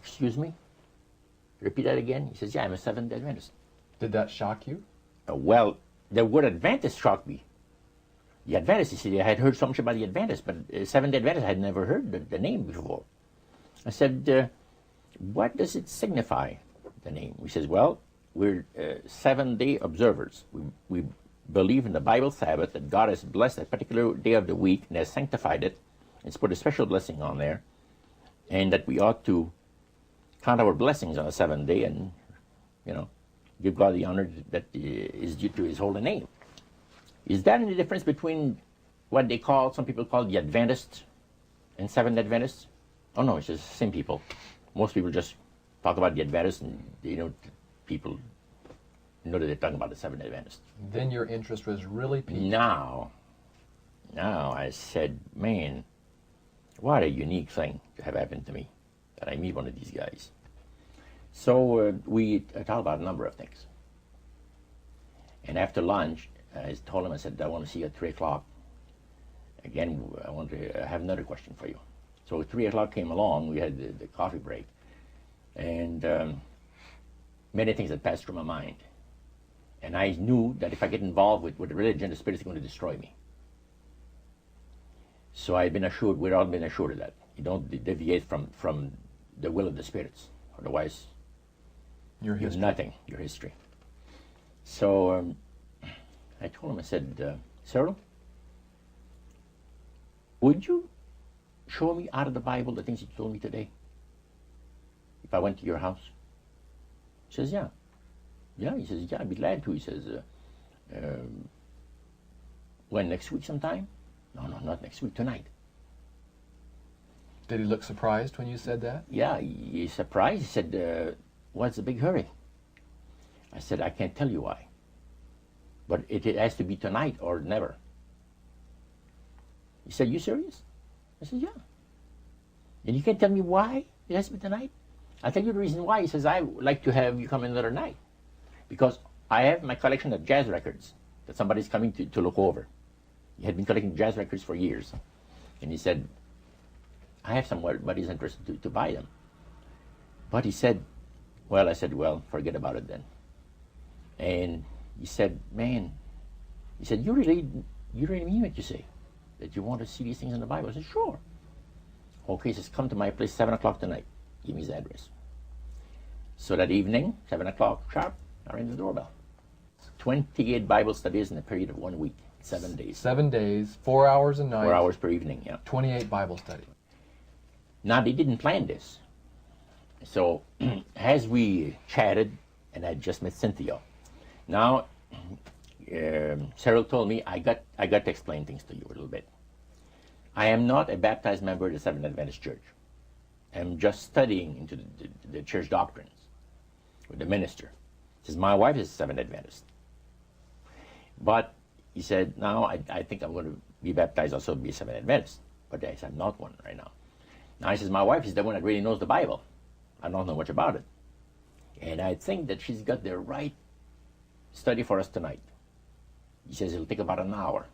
Excuse me? Repeat that again? He says, yeah, I'm a Seventh-day Adventist. Did that shock you? Well, the word Adventist shocked me. The Adventist, you see, I had heard so much about the Adventist, but Seventh-day Adventist, I had never heard the name before. I said, what does it signify, the name? He says, well, we're 7-day observers. We believe in the Bible Sabbath, that God has blessed a particular day of the week and has sanctified it. It's put a special blessing on there, and that we ought to count our blessings on the 7th day and, give God the honor that is due to his holy name. Is there any difference between what some people call the Adventists and Seventh-day Adventists? Oh no, it's just the same people. Most people just talk about the Adventists, and people know that they're talking about the Seventh-day Adventists. Then your interest was really piqued. Now I said, man, what a unique thing to have happened to me, that I meet one of these guys. So we talked about a number of things. And after lunch, I told him, I said, I want to see you at 3 o'clock. Again, I want to have another question for you. So 3 o'clock came along, we had the coffee break, and many things had passed through my mind. And I knew that if I get involved with religion, the Spirit is going to destroy me. So I've been assured, we've all been assured of that. You don't deviate from the will of the spirits. Otherwise, Your you're history. nothing, your history. So I told him, I said, Cyril, would you show me out of the Bible the things you told me today? If I went to your house? He says, yeah. Yeah, he says, yeah, I'd be glad to. He says, when, next week sometime? No, not next week, tonight. Did he look surprised when you said that? Yeah, he's surprised. He said, what's the big hurry? I said, I can't tell you why. But it has to be tonight or never. He said, you serious? I said, yeah. And you can't tell me why it has to be tonight? I'll tell you the reason why. He says, I would like to have you come another night. Because I have my collection of jazz records that somebody's coming to look over. He had been collecting jazz records for years. And he said, I have somebody's interested to buy them. But he said, well, I said, well, forget about it then. And he said, man, he said, you really mean what you say? That you want to see these things in the Bible? I said, sure. Okay, he says, come to my place 7 o'clock tonight. Give me his address. So that evening, 7 o'clock sharp, I rang the doorbell. 28 Bible studies in a period of 1 week, 7 days. 7 days, 4 hours a night. 4 hours per evening, yeah. 28 Bible study. Now, they didn't plan this. So, as we chatted, and I just met Cynthia, now, Cyril told me, I got to explain things to you a little bit. I am not a baptized member of the Seventh Adventist Church. I'm just studying into the church doctrines with the minister. He says, my wife is a Seventh Adventist. But he said, now I think I'm going to be baptized also be a Seventh Adventist. But I said, I'm not one right now. Now he says, my wife is the one that really knows the Bible. I don't know much about it. And I think that she's got the right study for us tonight. He says, it'll take about an hour.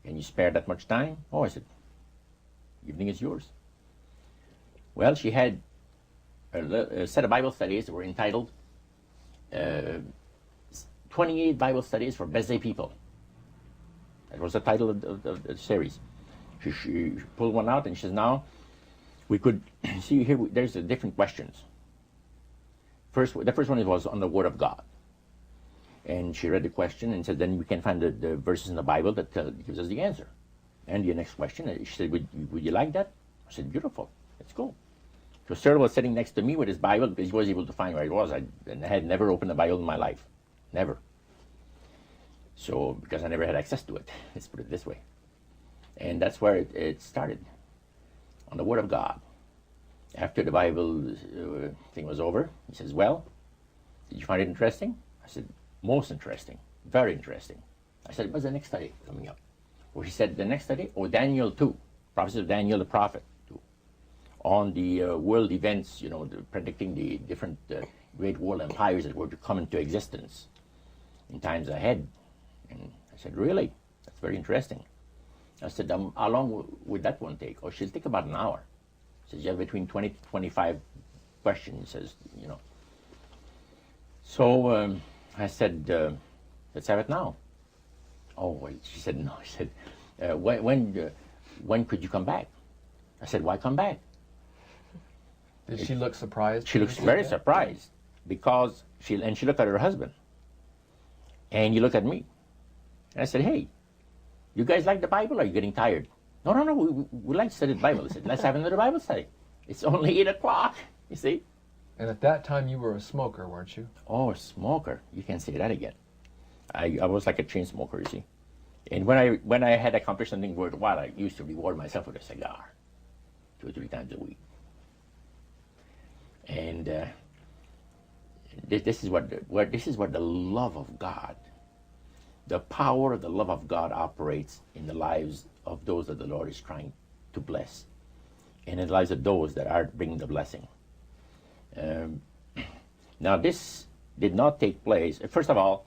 Can you spare that much time? Oh, I said, evening is yours. Well, she had a set of Bible studies that were entitled 28 Bible Studies for Busy People. That was the title of the series. She pulled one out and she says, now, we could see here, there's the different questions. The first one was on the Word of God. And she read the question and said, then we can find the verses in the Bible that gives us the answer. And the next question, she said, would you like that? I said, beautiful, let's go. So Cyril was sitting next to me with his Bible because he was able to find where it was. I had never opened the Bible in my life, never. So, because I never had access to it, let's put it this way. And that's where it started, on the Word of God. After the Bible thing was over, he says, well, did you find it interesting? I said, most interesting, very interesting. I said, what's the next study coming up? Well, he said, the next study, Daniel 2, prophecy of Daniel the prophet, 2, on the world events, predicting the different great world empires that were to come into existence in times ahead. And I said, really? That's very interesting. I said, how long would that one take? Oh, she'll take about an hour. She says, you have between 20 to 25 questions, says, So I said, let's have it now. Oh, well, she said, no. She said, when could you come back? I said, why come back? Did she look surprised? She looks very surprised because she looked at her husband. And you look at me. And I said, hey, you guys like the Bible or are you getting tired? No, we like to study the Bible. I said, let's have another Bible study. It's only 8 o'clock, you see. And at that time you were a smoker, weren't you? Oh, a smoker. You can't say that again. I was like a chain smoker, you see. And when I had accomplished something worthwhile, I used to reward myself with a cigar 2 or 3 times a week. And this is what the love of God, the power of the love of God operates in the lives of those that the Lord is trying to bless, and in the lives of those that are bringing the blessing. Now, this did not take place. First of all,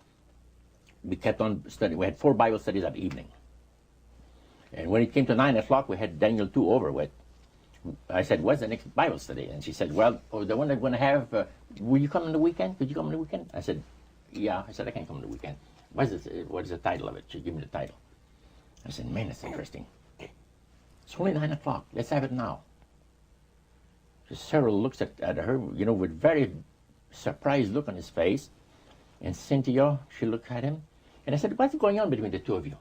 we kept on studying. We had 4 Bible studies that evening. And when it came to 9 o'clock, we had Daniel 2 over with. I said, what's the next Bible study? And she said, well, the one that we're going to have, will you come on the weekend? Could you come on the weekend? I said, yeah. I said, I can come on the weekend. What is the title of it? She gave me the title. I said, man, that's interesting. It's only 9 o'clock. Let's have it now. So Cyril looks at her, with very surprised look on his face. And Cynthia, she looked at him. And I said, what's going on between the two of you?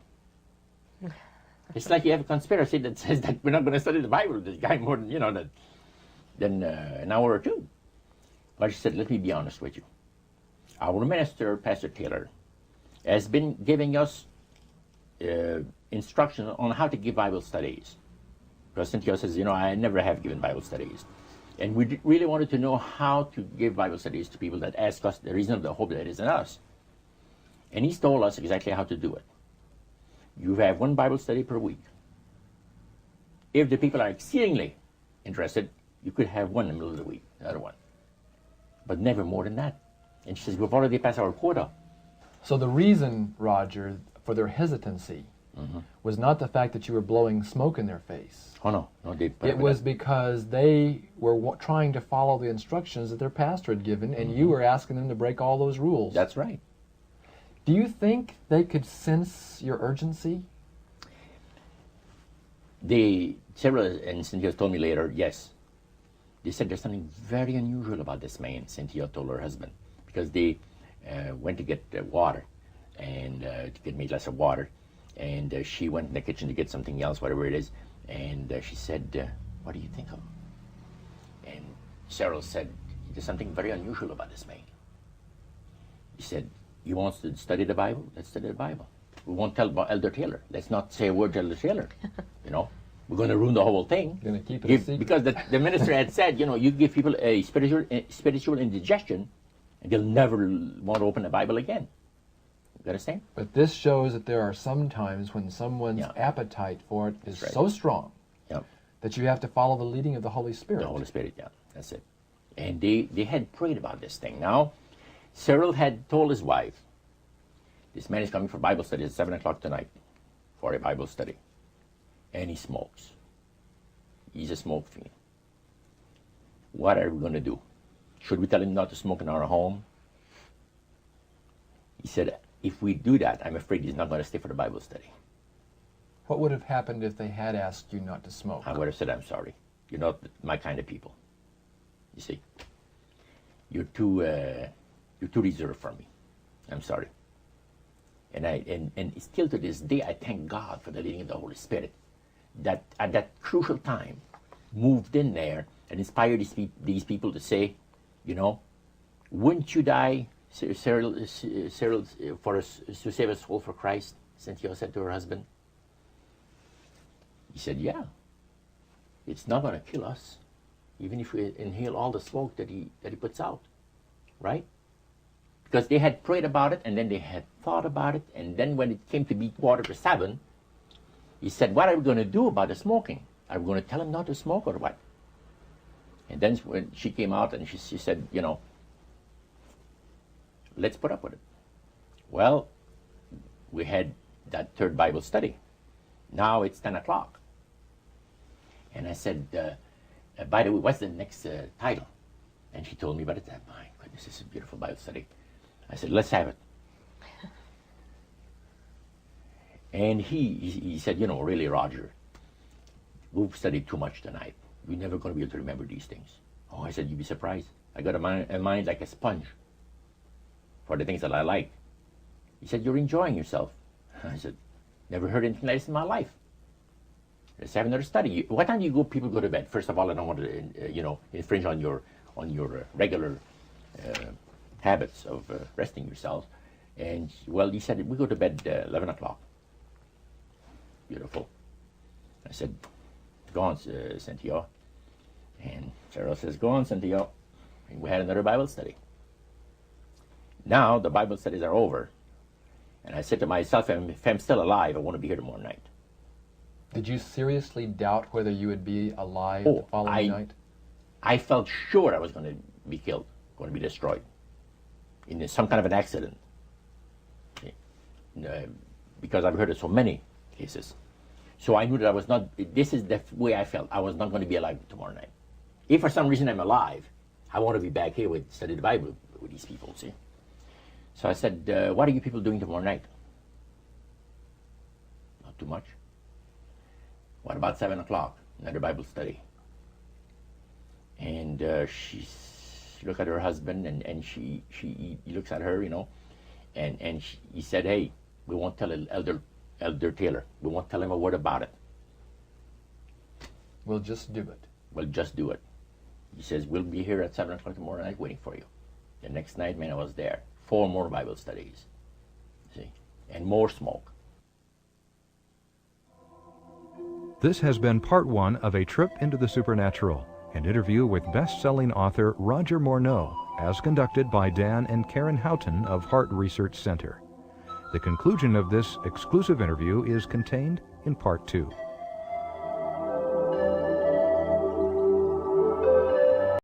It's like you have a conspiracy that says that we're not going to study the Bible, this guy, more than an hour or two. But she said, let me be honest with you. Our minister, Pastor Taylor, has been giving us instructions on how to give Bible studies. Because Cynthia says, I never have given Bible studies. And we really wanted to know how to give Bible studies to people that ask us the reason of the hope that is in us. And he's told us exactly how to do it. You have one Bible study per week. If the people are exceedingly interested, you could have one in the middle of the week, another one. But never more than that. And she says, we've already passed our quota. So the reason, Roger, for their hesitancy was not the fact that you were blowing smoke in their face. Oh, no. It was because they were trying to follow the instructions that their pastor had given, and you were asking them to break all those rules. That's right. Do you think they could sense your urgency? Sarah and Cynthia told me later, yes. They said there's something very unusual about this man, Cynthia told her husband, because they went to get water, and to get me a glass of water, and she went in the kitchen to get something else, whatever it is, and she said, what do you think of him? And Cyril said, there's something very unusual about this man. He said, you want to study the Bible? Let's study the Bible. We won't tell about Elder Taylor. Let's not say a word to Elder Taylor. We're going to ruin the whole thing. Going to keep it a secret. Because the minister had said, you give people a spiritual indigestion, and they'll never want to open the Bible again. You understand? But this shows that there are some times when someone's appetite for it is so strong that you have to follow the leading of the Holy Spirit. The Holy Spirit, that's it. And they had prayed about this thing. Now, Cyril had told his wife, this man is coming for Bible study at 7 o'clock tonight for a Bible study. And he smokes. He's a smoke fiend. What are we going to do? Should we tell him not to smoke in our home? He said, if we do that, I'm afraid he's not going to stay for the Bible study. What would have happened if they had asked you not to smoke? I would have said, I'm sorry. You're not my kind of people. You see, you're too reserved for me. I'm sorry. And still to this day, I thank God for the leading of the Holy Spirit that at that crucial time moved in there and inspired these people to say, wouldn't you die, Cyril, for us to save a soul for Christ? Cynthia said to her husband. He said, yeah. It's not going to kill us, even if we inhale all the smoke that he puts out, right? Because they had prayed about it, and then they had thought about it, and then when it came to be 7:15, he said, what are we going to do about the smoking? Are we going to tell him not to smoke or what? And then when she came out and she said, let's put up with it. Well, we had that third Bible study. Now it's 10 o'clock. And I said, by the way, what's the next title? And she told me about it. My goodness, this is a beautiful Bible study. I said, let's have it. And he said, really, Roger, we've studied too much tonight. We're never going to be able to remember these things. Oh, I said, you'd be surprised. I got a mind like a sponge for the things that I like. He said, you're enjoying yourself. I said, never heard anything like this in my life. Let's have another study. What time do people go to bed? First of all, I don't want to, infringe on your regular habits of resting yourself. And, well, he said, we go to bed 11 o'clock. Beautiful. I said, go on, Cynthia. And Sarah says, go on, Cynthia. And we had another Bible study. Now the Bible studies are over. And I said to myself, if I'm still alive, I want to be here tomorrow night. Did you seriously doubt whether you would be alive the following night? I felt sure I was going to be killed, going to be destroyed in some kind of an accident. Because I've heard of so many cases. So I knew that I was not, this is the way I felt. I was not going to be alive tomorrow night. If for some reason I'm alive, I want to be back here with study the Bible with these people, see. So I said, what are you people doing tomorrow night? Not too much. What about 7 o'clock? Another Bible study. And she looked at her husband, and he looks at her, and he said, hey, we won't tell Elder Taylor. We won't tell him a word about it. We'll just do it. We'll just do it. He says, we'll be here at 7 o'clock tomorrow night waiting for you. The next night, man, I was there. 4 more Bible studies. See? And more smoke. This has been part 1 of A Trip into the Supernatural, an interview with best-selling author Roger Morneau, as conducted by Dan and Karen Houghton of Heart Research Center. The conclusion of this exclusive interview is contained in part 2.